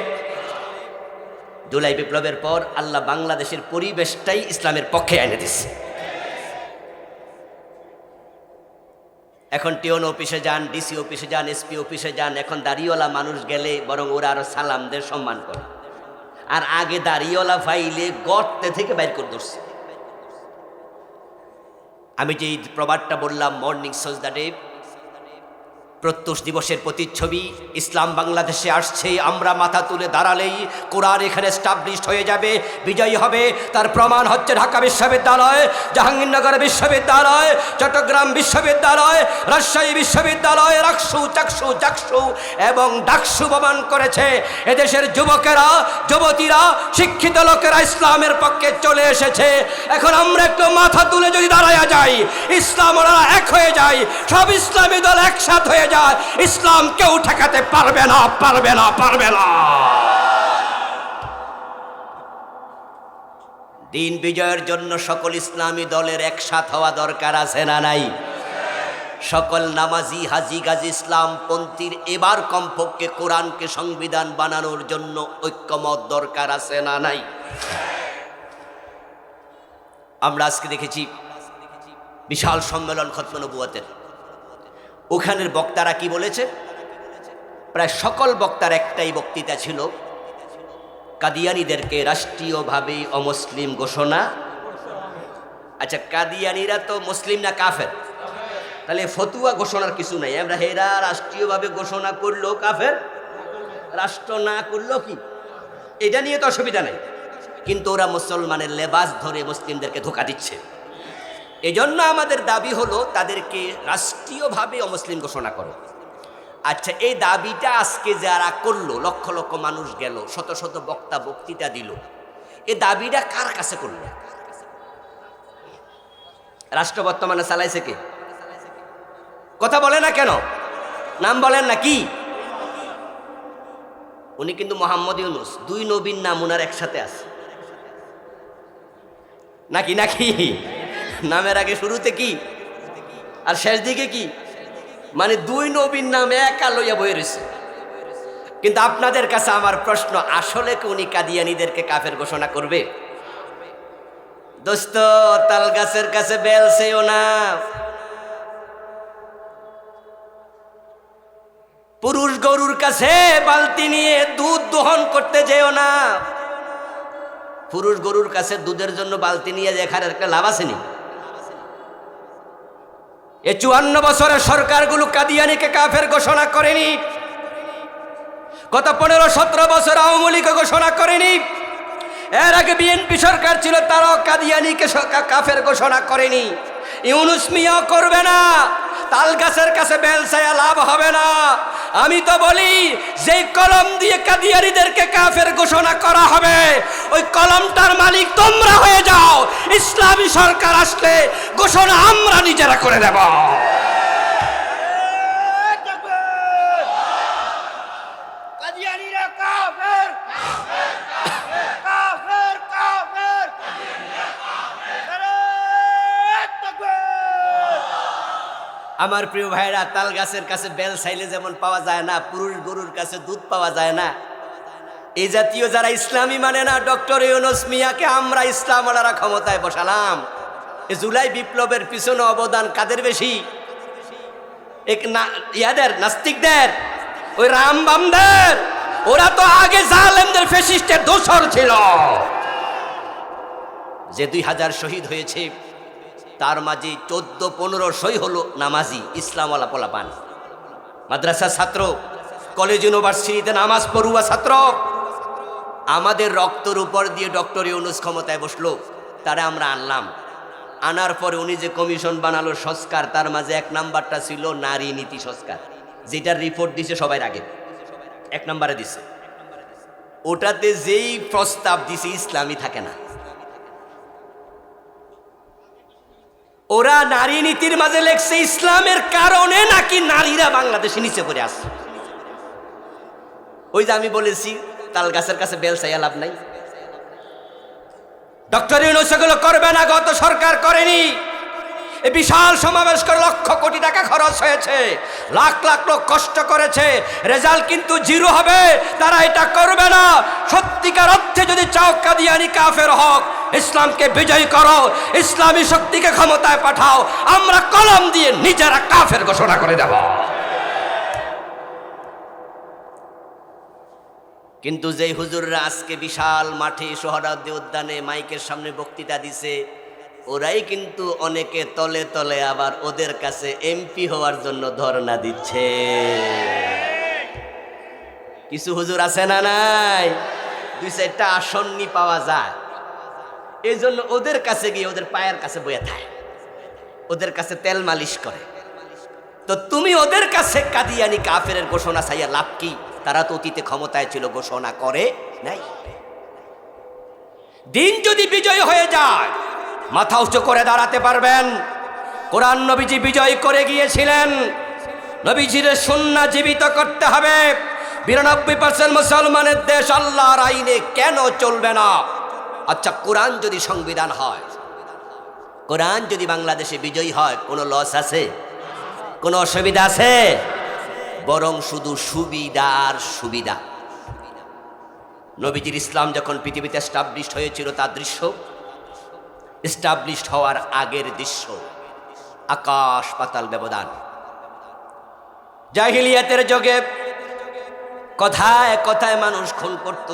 জুলাই বিপ্লবের পর আল্লাহ বাংলাদেশের পরিবেশটাই ইসলামের পক্ষে এনে দিচ্ছে। এখন টিওন অফিসে যান, ডিসি অফিসে যান, এসপি অফিসে যান, এখন দাড়িওয়ালা মানুষ গেলে বরং ওরা আরো সালামদের সম্মান করে। আর আগে দাড়িওয়ালা ফাইলে গর্তে থেকে বাইর করে ধরছে। আমি যে প্রবাদটা বললাম, মর্নিং সজদা ডে, প্রত্যুষ দিবসের প্রতিচ্ছবি, ইসলাম বাংলাদেশে আসছে, আমরা মাথা তুলে দাঁড়ালেই কোরআন এখানে স্টাবলিশড হয়ে যাবে, বিজয়ী হবে। তার প্রমাণ হচ্ছে ঢাকা বিশ্ববিদ্যালয়, জাহাঙ্গীরনগর বিশ্ববিদ্যালয়, চট্টগ্রাম বিশ্ববিদ্যালয়, রাজশাহী বিশ্ববিদ্যালয়, চাকসু এবং ডাকসু প্রমাণ করেছে এদেশের যুবকেরা, যুবতীরা, শিক্ষিত লোকেরা ইসলামের পক্ষে চলে এসেছে। এখন আমরা একটু মাথা তুলে যদি দাঁড়ায়া যাই, ইসলাম ওরা এক হয়ে যায়, সব ইসলামী দল একসাথ হয়ে যায়, ইসলাম কেউ ঠেকাতে পারবে না, পারবে না, পারবে না। দিন বিজয়ের জন্য সকল ইসলামী দলের একসাথ হওয়া দরকার আছে না নাই? সকল নামাজি, হাজি, গাজী, ইসলামপন্থীর এবার কমপক্ষে কোরআনকে সংবিধান বানানোর জন্য ঐক্যমত দরকার আছে না নাই? আমরা আজকে দেখেছি বিশাল সম্মেলন খতমে নবুয়তের, ওখানের বক্তারা কি বলেছে? প্রায় সকল বক্তার একটাই বক্তৃতা ছিল, কাদিয়ানীদেরকে রাষ্ট্রীয়ভাবে অমুসলিম ঘোষণা। আচ্ছা, কাদিয়ানীরা তো মুসলিম না কাফের? তাহলে ফতুয়া ঘোষণার কিছু নাই, আমরা হেরা রাষ্ট্রীয়ভাবে ঘোষণা করলো কাফের, রাষ্ট্র না করলো কি, এটা নিয়ে তো অসুবিধা নেই। কিন্তু ওরা মুসলমানের লেবাস ধরে মুসলিমদেরকে ধোঁকা দিচ্ছে। এজন্য আমাদের দাবি হলো তাদেরকে রাষ্ট্রীয়ভাবে অমুসলিম ঘোষণা করো। আচ্ছা, এই দাবিটা আজকে যারা করলো, লক্ষ লক্ষ মানুষ গেল, শত শত বক্তা বক্তৃতা দিল, এই দাবিটা কার কাছে করলো? রাষ্ট্র বর্তমানে চালাইছে কে? কথা বলে না কেন? নাম বলেন না কি? উনি কিন্তু মোহাম্মদ ইউনূস, 2 নবীর নাম উনার একসাথে আছে নাকি? নাকি নামের আগে শুরুতে কি আর শেষ দিকে কি? মানে 2 নবীর নাম একা লইয়া বয়ে রয়েছে। কিন্তু আপনাদের কাছে আমার প্রশ্ন, আসলে কি উনি কাদিয়ানীদেরকে কাফের ঘোষণা করবে? দোস্ত, তাল গাছের কাছে বেল চেয়েও না, পুরুষ গরুর কাছে বালতি নিয়ে দুধ দহন করতে যেও না। পুরুষ গরুর কাছে দুধের জন্য বালতি নিয়ে দেখার একটা লাভ আসেনি। এই 54 বছরের সরকারগুলো কাদিয়ানীকে কাফের ঘোষণা করেনি। গত 15-17 বছর আওয়ামী লীগ ঘোষণা করেনি। এর আগে বিএনপি সরকার ছিল, তারাও কাদিয়ানীকে কাফের ঘোষণা করেনি। ইউনূস মিয়াও করবে না। তাল গাছের কাছে বেল ছায়া লাভ হবে না। আমি তো বলি, যে কলম দিয়ে কাদিয়ানীদেরকে কাফের ঘোষণা করা হবে, ওই কলমটার মালিক তোমরা হয়ে যাও। ইসলামী সরকার আসলে ঘোষণা আমরা নিজেরা করে দেব। কাদিয়ানীরা কাফের, কাফের, কাফের, কাফের। আমার প্রিয় ভাইরা, তাল গাছের কাছে বেল চাইলে যেমন পাওয়া যায় না, পুরুষ গরুর কাছে দুধ পাওয়া যায় না, এই জাতীয় যারা ইসলামী মানে না, ডক্টর ইউনূস মিয়াকে আমরা ইসলামওয়ালারা ক্ষমতায় বসালাম। এই জুলাই বিপ্লবের পিছনে অবদান কাদের বেশি? ইয়াদের, নাস্তিকদের, ওই রামবামদের। ওরা তো আগে জালেমদের, ফ্যাসিস্টের দোসর ছিল। যে 2000 শহীদ হয়েছে তার মাঝে 14-1500 হলো নামাজি ইসলামওয়ালা পোলাপান, মাদ্রাসার ছাত্র, কলেজ ইউনিভার্সিটিতে নামাজ পড়ুয়া ছাত্র। আমাদের রক্তর উপর দিয়ে ডক্টর ইউনূস ক্ষমতায় বসলো, তারা আমরা আনলাম। আনার পরে উনি যে কমিশন বানালো সংস্কার, তার মাঝে 1 নাম্বারটা ছিল নারী নীতি সংস্কার, যেটার রিপোর্ট দিছে সবাই আগে 1 নাম্বারে দিছে। ওটাতে যেই প্রস্তাব দিছে ইসলামই থাকে না। ওরা নারী নীতির মাঝে লেখছে ইসলামের কারণে নাকি নারীরা বাংলাদেশে নিচে পড়ে আসছে। ওই যে আমি বলেছি তাল গাছের কাছে বেল চাইয়া লাভ নাই। ডক্টর ইউনূস এগুলো করবে না, গত সরকার করেনি। এই বিশাল সমাবেশ করে লক্ষ কোটি টাকা খরচ হয়েছে, লাখ লাখ লোক কষ্ট করেছে, রেজাল্ট কিন্তু 0 হবে। তারা এটা করবে না। সত্যিকার অর্থে যদি চাও কাদিয়ানি কাফের হক, ইসলামকে বিজয় করো, ইসলামী শক্তিকে ক্ষমতায় পাঠাও, আমরা কলম দিয়ে নিজেরা কাফের ঘোষণা করে দেব। কিন্তু যেই হুজুররা আজকে বিশাল মাঠে সোহরাওয়ার্দী উদ্যানে মাইকের সামনে বক্তৃতা দিছে, ওরাই কিন্তু অনেকে তলে তলে আবার ওদের কাছে এমপি হওয়ার জন্য ধর্ণা দিচ্ছে। কিছু হুজুর আছে না নাই, 2-4টা আসন্নি পাওয়া যায়, এই জন্য ওদের কাছে গিয়ে ওদের পায়ের কাছে বয়ে থাকে, ওদের কাছে তেল মালিশ করে। তো তুমি ওদের কাছে কাদিয়ানি কাফের ঘোষণা চাইয়া লাভ কি? তারা তো অতীতে ক্ষমতায় ছিল, ঘোষণা করে নাই। দিন যদি বিজয় হয়ে যায়, মাথা উঁচু করে দাঁড়াতে পারবেন। কোরআন নবীজি বিজয় করে গিয়েছিলেন, নবীজির সুন্নাহ জীবিত করতে হবে। 92% মুসলমানের দেশ আল্লাহর আইনে কেন চলবে না? আচ্ছা, কোরআন যদি সংবিধান হয়, কোরআন যদি বাংলাদেশে বিজয়ী হয়, কোনো লস আছে? কোনো অসুবিধা আছে? বরং শুধু সুবিধা আর সুবিধা। নবীজির ইসলাম যখন পৃথিবীতে এস্টাবলিশড হয়েছিল, তার দৃশ্য, এস্টাবলিশড হওয়ার আগের দৃশ্য, আকাশ পাতাল ব্যবধান। জাহিলিয়াতের যুগে কথায় কথায় মানুষ খুন করত,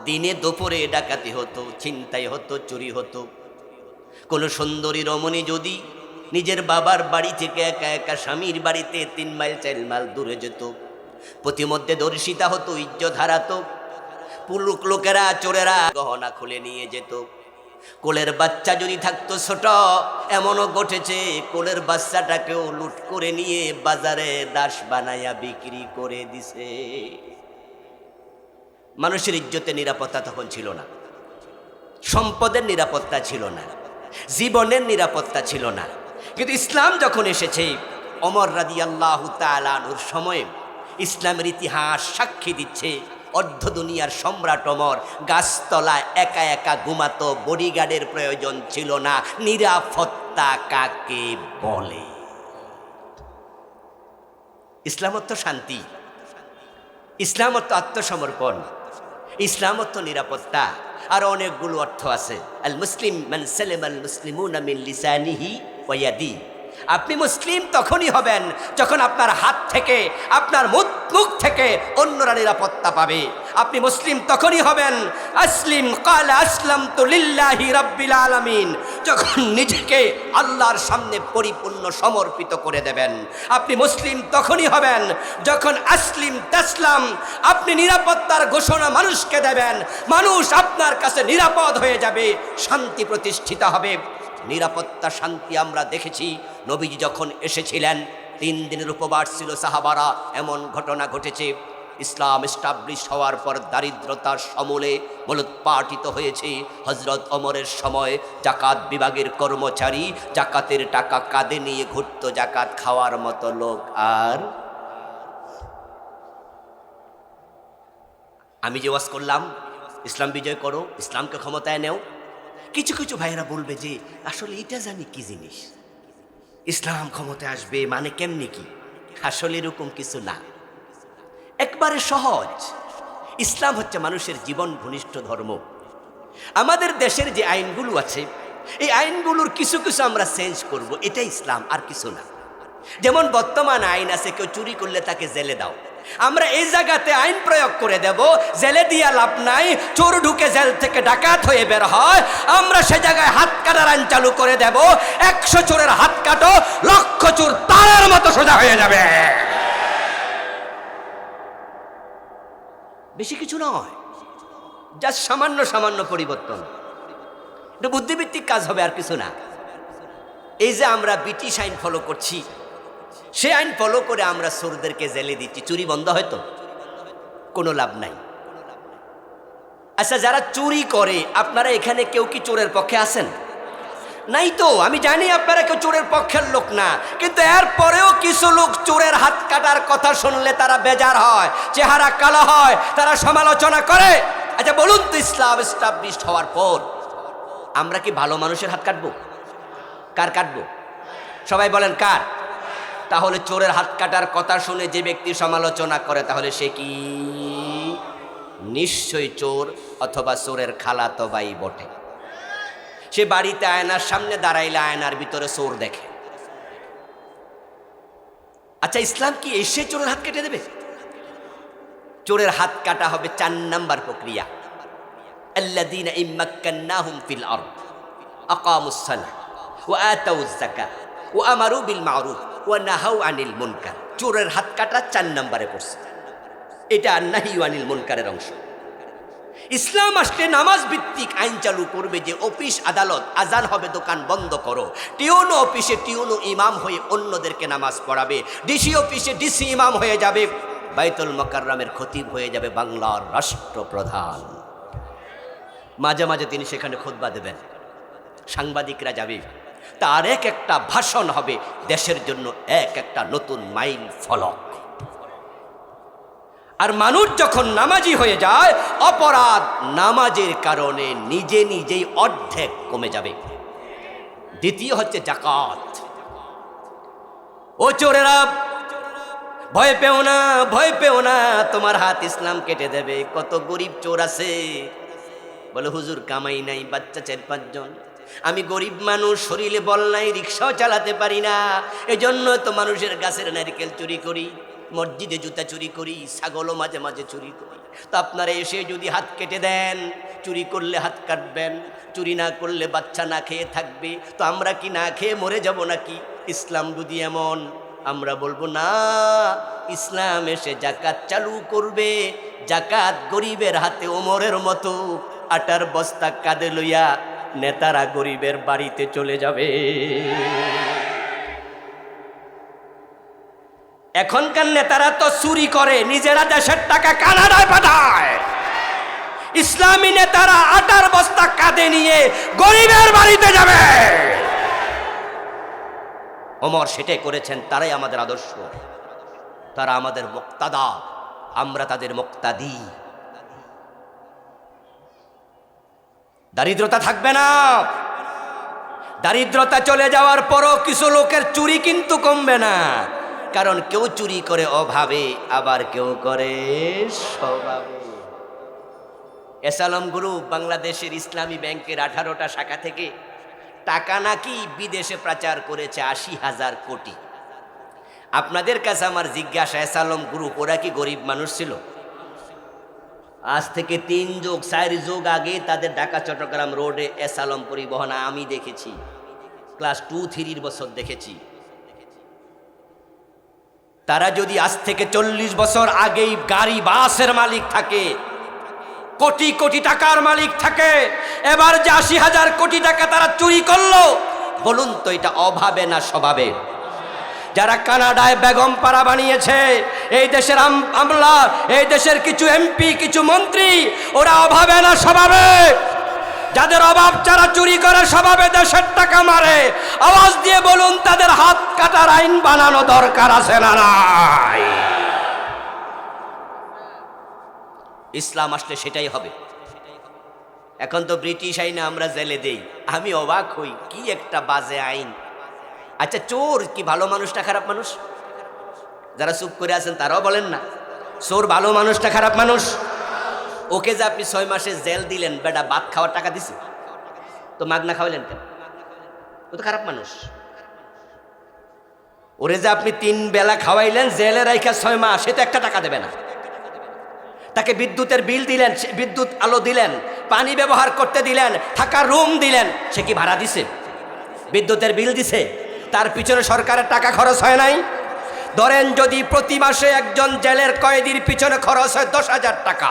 দিনে দুপুরে ডাকাতি হতো, ছিনতাই হতো, চুরি হতো। কোন সুন্দরী রমণী যদি নিজের বাবার বাড়ি থেকে একা একা স্বামীর বাড়িতে 3 মাইল 4 মাইল দূরে যেত, প্রতিমধ্যে দর্শিতা হতো, ইজ্জত হারাতো। পুলুক লোকেরা, চোরেরা গহনা খুলে নিয়ে যেত। কোলের বাচ্চা যদি থাকতো ছোট, এমনও ঘটেছে কোলের বাচ্চাটাকেও লুট করে নিয়ে বাজারে দাস বানাইয়া বিক্রি করে দিছে। মানুষের ইজ্জতের নিরাপত্তা তখন ছিল না, সম্পদের নিরাপত্তা ছিল না, জীবনের নিরাপত্তা ছিল না। কিন্তু ইসলাম যখন এসেছে, ওমর রাদিয়াল্লাহু তাআলা আনহুর সময়ে ইসলামের ইতিহাস সাক্ষী দিচ্ছে, অর্ধ দুনিয়ার সম্রাট ওমর গাছতলায় একা একা ঘুমাতো, বডিগার্ডের প্রয়োজন ছিল না। নিরাপত্তা কাকে বলে? ইসলাম অর্থ শান্তি, ইসলাম অর্থ আত্মসমর্পণ, ইসলাম অর্থ নিরাপত্তা, আর অনেকগুলো অর্থ আছে। আল মুসলিম মান সালামা আল মুসলিমুনা মিন লিসানিহি ওয়া ইয়াদি। আপনি মুসলিম তখনই হবেন যখন আপনার হাত থেকে, আপনার মুখ থেকে অন্যরা নিরাপত্তা পাবে। আপনি মুসলিম তখনই হবেন, আসলিম ক্বালা আসলামতু লিল্লাহি রাব্বিল আলামিন, যখন নিজেকে আল্লাহর সামনে পরিপূর্ণ সমর্পিত করে দেবেন। আপনি মুসলিম তখনই হবেন যখন আসলিম তাসলাম, আপনি নিরাপত্তার ঘোষণা মানুষকে দেবেন, মানুষ আপনার কাছে নিরাপদ হয়ে যাবে, শান্তি প্রতিষ্ঠিত হবে। নিরাপত্তা, শান্তি আমরা দেখেছি নবীজি যখন এসেছিলেন, 3 দিনের উপবাস ছিল সাহাবারা। এমন ঘটনা ঘটেছে, ইসলাম এস্টাবলিশ হওয়ার পর দারিদ্রতার সমূলে মূলোৎপাটিত হয়েছে। হযরত ওমরের সময় জাকাত বিভাগের কর্মচারী জাকাতের টাকা কাঁধে নিয়ে ঘুরত, জাকাত খাওয়ার মতো লোক আর। আমি যে ওয়াজ করলাম, ইসলাম বিজয় করো, ইসলামকে ক্ষমতায় নেও, কিছু কিছু ভাইয়েরা বলবে যে আসলে এটা জানি কি জিনিস, ইসলাম ক্ষমতায় আসবে মানে কেমনি কি? আসলে এরকম কিছু না, একবারে সহজ। ইসলাম হচ্ছে মানুষের জীবন ঘনিষ্ঠ ধর্ম। আমাদের দেশের যে আইনগুলো আছে, এই আইনগুলোর কিছু কিছু আমরা চেঞ্জ করব, এটাই ইসলাম, আর কিছু না। যেমন বর্তমান আইন আছে, কেউ চুরি করলে তাকে জেলে দাও, আমরা এই জায়গাতে আইন প্রয়োগ করে দেব, জেলে দিয়া লাভ নাই, চোর ঢুকে জেল থেকে ডাকাত হয়ে বের হয়, আমরা সে জায়গায় হাত কাটার আইন চালু করে দেব। 100 চোরের হাত কাটো, লক্ষ চোর তারের মতো সোজা হয়ে যাবে। বেশি কিছু নয়, যা সামান্য সামান্য পরিবর্তন। এটা বুদ্ধিভিত্তিক কাজ হবে, আর কিছু না। এই যে আমরা ব্রিটিশ আইন ফলো করছি, সে আইন ফলো করে আমরা চোরদেরকে জেলে দিচ্ছি, চুরি বন্ধ হয়তো কোনো লাভ নাই। আচ্ছা, যারা চুরি করে, আপনারা এখানে কেউ কি চোরের পক্ষে আছেন? নাই তো। আমি জানি আপনারা কেউ চোরের পক্ষের লোক না, কিন্তু এরপরেও কিছু লোক চোরের হাত কাটার কথা শুনলে তারা বেজার হয়, চেহারা কালো হয়, তারা সমালোচনা করে। আচ্ছা বলুন তো, ইসলাম এস্টাবলিশড হওয়ার পর আমরা কি ভালো মানুষের হাত কাটবো? কার কাটবো? সবাই বলেন কার? তাহলে চোরের হাত কাটার কথা শুনে যে ব্যক্তি সমালোচনা করে, তাহলে সে কি নিশ্চয়ই চোর, অথবা চোরের খালাতো ভাই বটে। সে বাড়িতে আয়নার সামনে দাঁড়াইলে আয়নার ভিতরে চোর দেখে। আচ্ছা, ইসলাম কি এসে চোরের হাত কেটে দেবে? চোরের হাত কাটা হবে 4 নাম্বার প্রক্রিয়া। আল্লাযীনা ইম্মাক্কান্নাহুম ফিল আরদ আকামুস সালাহ ওয়া আতাউয যাকাত ওয়া আমারু বিল মা'রুফ ওয়া নাহাউ আনিল মুনকার। চোরের হাত কাটা 4 নম্বরে পড়ছে। এটা নাহি আনিল মুনকারের অংশ। ইসলাম আসলে নামাজ ভিত্তিক আইন চালু করবে, যে অফিস আদালত আজান হবে দোকান বন্ধ করো, টিউনো অফিসে টিউনো ইমাম হয়ে অন্যদেরকে নামাজ পড়াবে, ডিসি অফিসে ডিসি ইমাম হয়ে যাবে, বাইতুল মুকাররমের খতিব হয়ে যাবে বাংলার রাষ্ট্রপ্রধান। মাঝে মাঝে তিনি সেখানে খুতবা দেবেন, সাংবাদিকরা যাবে, তার এক একটা ভাষণ হবে দেশের জন্য এক একটা নতুন মাইল ফলক। আর মানুষ যখন নামাজি হয়ে যায়, অপরাধ নামাজের কারণে নিজে নিজেই অর্ধেক কমে যাবে। দ্বিতীয় হচ্ছে যাকাত। ও চোরেরা, ভয় পেও না, ভয় পেও না, তোমার হাত ইসলাম কেটে দেবে। কত গরিব চোর আছে, বলে হুজুর কামাই নাই, বাচ্চা 4-5 জন, আমি গরিব মানুষ, শরীরে বল নাই, রিক্সাও চালাতে পারি না, এজন্য তো মানুষের গাছের নারকেল চুরি করি, মসজিদে জুতা চুরি করি, ছাগলও মাঝে মাঝে চুরি করি। তো আপনারা এসে যদি হাত কেটে দেন, চুরি করলে হাত কাটবেন, চুরি না করলে বাচ্চা না খেয়ে থাকবে, তো আমরা কি না খেয়ে মরে যাব নাকি? ইসলাম যদি এমন, আমরা বলবো না, ইসলাম এসে যাকাত চালু করবে। যাকাত গরিবের হাতে ওমরের মতো আটার বস্তা কাঁধে লইয়া নেতারা গরিবের বাড়িতে চলে যাবে। এখনকার নেতারা তো চুরি করে, নিজেরা দেশের টাকা কানাডায় পাঠায়। ইসলামী নেতারা আটার বস্তা কাঁধে নিয়ে গরিবের বাড়িতে যাবে। ওমর সেটাই করেছেন, তারাই আমাদের আদর্শ, তারা আমাদের মুক্তাদা, আমরা তাদের মুক্তাদি। দারিদ্রতা থাকবে না। দারিদ্রতা চলে যাওয়ার পরও কিছু লোকের চুরি কিন্তু কমবে না, কারণ কেউ চুরি করে অভাবে, আবার কেউ করে স্বভাবে। এসালম গ্রুপ বাংলাদেশের ইসলামী ব্যাংকের 18টা শাখা থেকে টাকা নাকি বিদেশে পাচার করেছে 80,000 কোটি। আপনাদের কাছে আমার জিজ্ঞাসা, এসালম গ্রুপ ওরা কি গরিব মানুষ ছিল? আজ থেকে 3-4 যুগ আগে তাদের ঢাকা চট্টগ্রাম রোডে এসালম পরিবহন আমি দেখেছি, ক্লাস 2-3 বছর দেখেছি। তারা যদি আজ থেকে 40 বছর আগেই গাড়ি বাসের মালিক থাকে, কোটি কোটি টাকার মালিক থাকে, এবার যে 80,000 কোটি টাকা তারা চুরি করলো, বলুন তো এটা অভাবে না স্বভাবে? যারা কানাডায় বেগম পাড়া বানিয়েছে, এই দেশের আমলা, এই দেশের কিছু এমপি, কিছু মন্ত্রী, ওরা অভাবে না স্বভাবে? যাদের অভাব, যারা চুরি করে স্বভাবে দেশের টাকা মারে, আওয়াজ দিয়ে বলুন তাদের হাত কাটার আইন বানানো দরকার আছে না নাই? ইসলাম আসলে সেটাই হবে। এখন তো ব্রিটিশ আইনে আমরা জেলে দেই, আমি অবাক হই, কি একটা বাজে আইন। আচ্ছা, চোর কি ভালো মানুষটা খারাপ মানুষ? যারা চুপ করে আছেন তারাও বলেন না, চোর ভালো মানুষটা খারাপ মানুষ? ওকে যে আপনি 6 মাসে জেল দিলেন, বেটা ভাত খাওয়ার টাকা দিছে তো মাগনা খাওয়ালেন কেন? ও তো খারাপ মানুষ। ওরে যে আপনি 3 বেলা খাওয়াইলেন জেলে রাইখা 6 মাস, সে তো 1 টাকা দেবে না। তাকে বিদ্যুতের বিল দিলেন, বিদ্যুৎ আলো দিলেন, পানি ব্যবহার করতে দিলেন, থাকার রুম দিলেন, সে কি ভাড়া দিছে? বিদ্যুতের বিল দিছে? তার পিছনে সরকারের টাকা খরচ হয় নাই? ধরেন যদি প্রতি মাসে একজন জেলের কয়েদির পিছনে খরচ হয় 10,000 টাকা,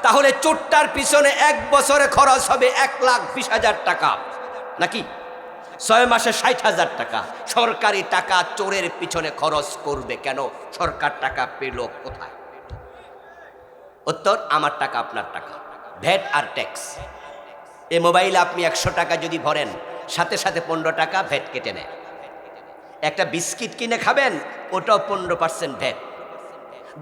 তাহলে চোরটার পিছনে 1 বছরে খরচ হবে 1,20,000 টাকা, নাকি? 6 মাসে 60,000 টাকা সরকারি টাকা চোরের পিছনে খরচ করবে কেন? সরকার টাকা পেল কোথায়? উত্তর, আমার টাকা আপনার টাকা, ভ্যাট আর ট্যাক্স। এই মোবাইলে আপনি 100 টাকা যদি ভরেন, সাথে সাথে 15 টাকা ভ্যাট কেটে নেয়। একটা বিস্কিট কিনে খাবেন, ওটাও 15% ভ্যাট।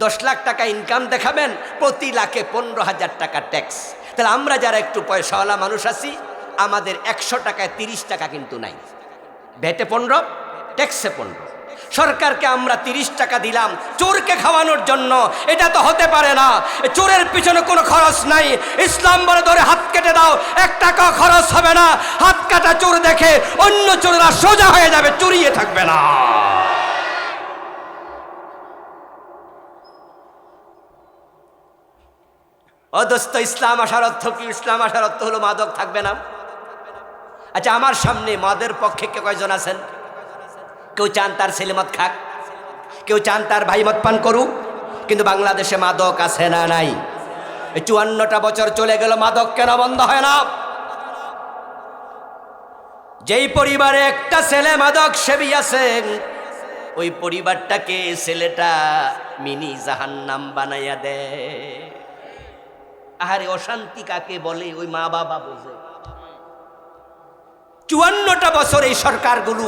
10 লাখ টাকা ইনকাম দেখাবেন, প্রতি লাখে 15,000 টাকা ট্যাক্স। তাহলে আমরা যারা একটু পয়সাওয়ালা মানুষ আছি, আমাদের 100 টাকায় 30 টাকা কিন্তু নাই। ভ্যাটে 15, ট্যাক্সে 15। সরকারকে আমরা 30 টাকা দিলাম চোরকে খাওয়ানোর জন্য, এটা তো হতে পারে না। চোরের পিছনে কোনো খরচ নাই। ইসলাম বলে ধরে হাত কেটে দাও, 1 টাকা খরচ হবে না। হাত কাটা চোর দেখে অন্য চোরেরা সোজা হয়ে যাবে, চুরিয়ে থাকবে না। অদস্ত ইসলাম আসার অর্থ কি? ইসলাম আসার অর্থ হলো মাদক থাকবে না। আচ্ছা, আমার সামনে মদের পক্ষে কে কয়জন আছেন? কেউ চান তার ছেলে মদ খাক, কেউ চান তার ভাই মদ পান করুক, কিন্তু বাংলাদেশে মাদক আছে না নাই? 54টা বছর চলে গেল, মাদক কেন বন্ধ হয় না? যেই পরিবারে একটা ছেলে মাদক সেবী আছে, ওই পরিবারটাকে ছেলেটা মিনি জাহান্নাম বানাইয়া দেয়। আহারে, অশান্তি কাকে বলে ওই মা বাবা বোঝে। 54টা বছর এই সরকারগুলো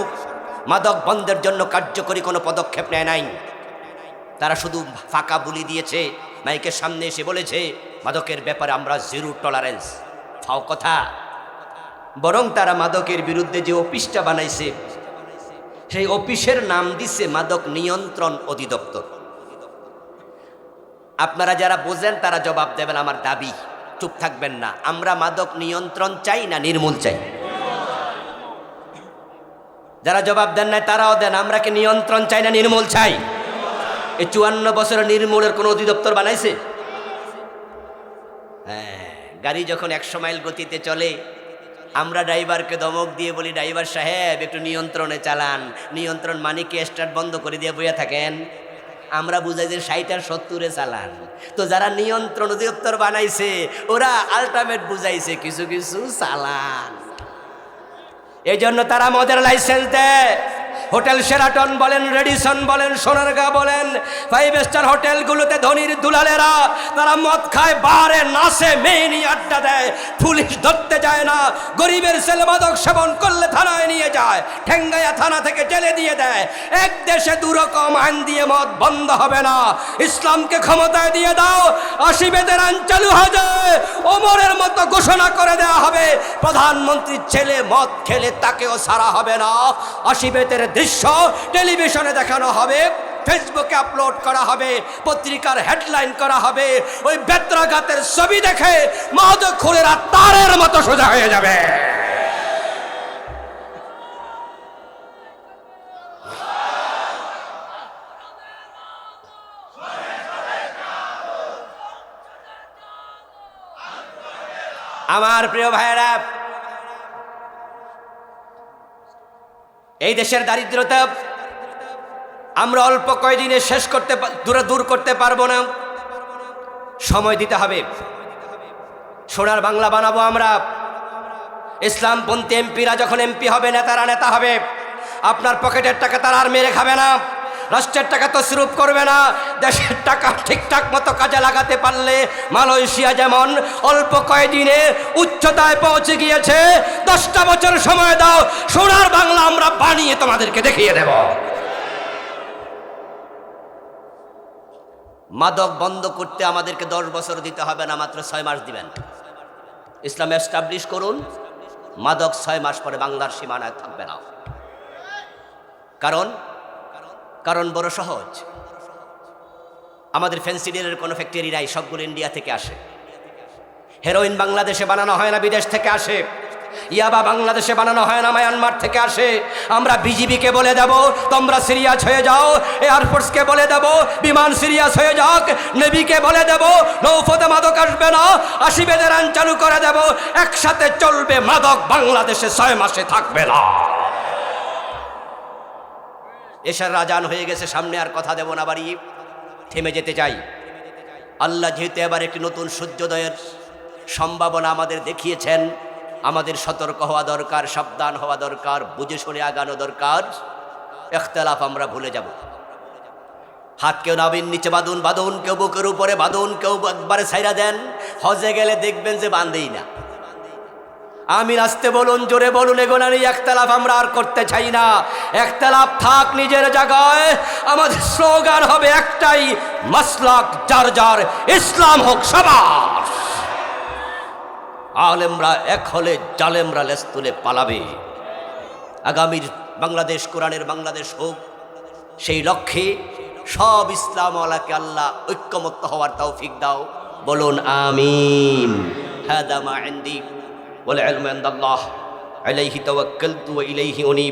মাদক বন্ধের জন্য কার্যকরী কোনো পদক্ষেপ নেয় নাই। তারা শুধু ফাঁকা বুলি দিয়েছে, মাইকের সামনে এসে বলেছে মাদকের ব্যাপারে আমরা 0 টলারেন্স। ফাও কথা। বরং তারা মাদকের বিরুদ্ধে যে অফিসটা বানাইছে, সেই অফিসের নাম দিছে মাদক নিয়ন্ত্রণ অধিদপ্তর। আপনারা যারা বোঝেন তারা জবাব দেবেন। আমার দাবি, চুপ থাকবেন না। আমরা মাদক নিয়ন্ত্রণ চাই না নির্মূল চাই? যারা জবাব দেন নাই তারাও দেন, আমরা কি নিয়ন্ত্রণ চাই না নির্মূল চাই? এই 54 বছরে নির্মূলের কোনো অধিদপ্তর বানাইছে? হ্যাঁ, গাড়ি যখন 100 মাইল গতিতে চলে, আমরা ড্রাইভারকে ধমক দিয়ে বলি, ড্রাইভার সাহেব একটু নিয়ন্ত্রণে চালান। নিয়ন্ত্রণ মানে কি স্টার্ট বন্ধ করে দিয়ে বইয়া থাকেন? আমরা বুঝাই যে 60 আর 70-এ চালান। তো যারা নিয়ন্ত্রণ অধিদপ্তর বানাইছে, ওরা আলটিমেট বুঝাইছে কিছু কিছু চালান। এই জন্য তারা মদের লাইসেন্স দেয়। হোটেল শেরাটন বলেন, রেডিসন বলেন, সোনারগাঁ বলেন, 5 স্টার হোটেলগুলোতে ধনীর দুলালেরা তারা মদ খায়, বারে নাচে, মেয়ে নিয়ে আড্ডা দেয়। পুলিশ ধরতে যায় না। গরিবের ছেলে মাদক সেবন করলে থানায় নিয়ে যায়, ঠেঙ্গাইয়া থানা থেকে জেলে দিয়ে দেয়। এক দেশে 2 রকম আইন দিয়ে মদ বন্ধ হবে না। ইসলামকে ক্ষমতায় দিয়ে দাও, 80 বেদের আইন চালু হয়ে যায়। ওমরের মতো ঘোষণা করে দেওয়া হবে, প্রধানমন্ত্রীর ছেলে মদ খেলে তাকেও ছাড়া হবে না। 80 বেদের দৃশ্য টেলিভিশনে দেখানো হবে, ফেসবুকে আপলোড করা হবে, পত্রিকার হেডলাইন করা হবে। ওই বেত্রাঘাতের ছবি দেখে মাদকখোরেরা তারের মতো সোজা হয়ে যাবে। আমার প্রিয় ভাইয়েরা, এই দেশের দারিদ্রতা আমরা অল্প কয়দিনে শেষ করতে, দূর করতে পারবো না। সময় দিতে হবে। সোনার বাংলা বানাবো আমরা। ইসলামপন্থী এমপিরা যখন এমপি হবে, নেতারা নেতা হবে, আপনার পকেটের টাকা তারা আর মেরে খাবে না, রাষ্ট্রের টাকা তসরুপ করবে না। দেশের টাকা ঠিকঠাক মতো কাজে লাগাতে পারলে মালয়েশিয়া যেমন অল্প কয়েকদিনে উচ্চতায় পৌঁছে গিয়েছে, 10টা বছর সময় দাও, সোনার বাংলা আমরা বানিয়ে তোমাদেরকে দেখিয়ে দেব। মাদক বন্ধ করতে আমাদেরকে 10 বছর দিতে হবে না, মাত্র 6 মাস দিবেন। ইসলাম এস্টাবলিশ করুন, মাদক 6 মাস পরে বাংলার সীমানায় থাকবে না। কারণ বড় সহজ। আমাদের ফেন্সিডিলের কোনো ফ্যাক্টরি নাই, সবগুলো ইন্ডিয়া থেকে আসে। হেরোইন বাংলাদেশে বানানো হয় না, বিদেশ থেকে আসে। ইয়াবা বাংলাদেশে বানানো হয় না, মায়ানমার থেকে আসে। আমরা বিজিবিকে বলে দেব তোমরা সিরিয়াস হয়ে যাও, এয়ারফোর্সকে বলে দেব বিমান সিরিয়াস হয়ে যাক, নেভিকে বলে দেব নৌপথে মাদক আসবে না, ৮০ বেদের আইন চালু করে দেব, একসাথে চলবে মাদক বাংলাদেশে ৬ মাসে থাকবে না। এশার আজান হয়ে গেছে, সামনে আর কথা দেব না, বাড়ি থেমে যেতে চাই। আল্লাহ যেহেতু এবার একটি নতুন সূর্যোদয়ের সম্ভাবনা আমাদের দেখিয়েছেন, আমাদের সতর্ক হওয়া দরকার, সাবধান হওয়া দরকার, বুঝে শুনে আগানো দরকার। ইখতিলাফ আমরা ভুলে যাব। হাত কেউ নাভির নিচে বাঁধুন বাঁধুন, কেউ বুকের উপরে বাঁধুন, কেউ একবারে ছাইরা দেন। হজে গেলে দেখবেন যে বাঁধেই না। আমিন আসতে বলুন, জোরে বলুন, এগুলো নিয়ে ইখতিলাফ আমরা আর করতে চাই না। ইখতিলাফ থাক নিজের জায়গায়, আমাদের স্লোগান হবে একটাই, মাসলাক যার যার, ইসলাম হোক সবার। আলেমরা এক হলে জালেমরা লেজ তুলে পালাবে। আগামীর বাংলাদেশ কোরআনের বাংলাদেশ হোক, সেই লক্ষ্যে সব ইসলামওয়ালাকে আল্লাহ ঐক্যমত্য হওয়ার তৌফিক দাও, বলুন আমিন। হাদা মা ইনদি ওয়াল ইলমু ইনদাল্লাহ, আলাইহি তাওয়াক্কালতু ওয়া ইলাইহি উনীব।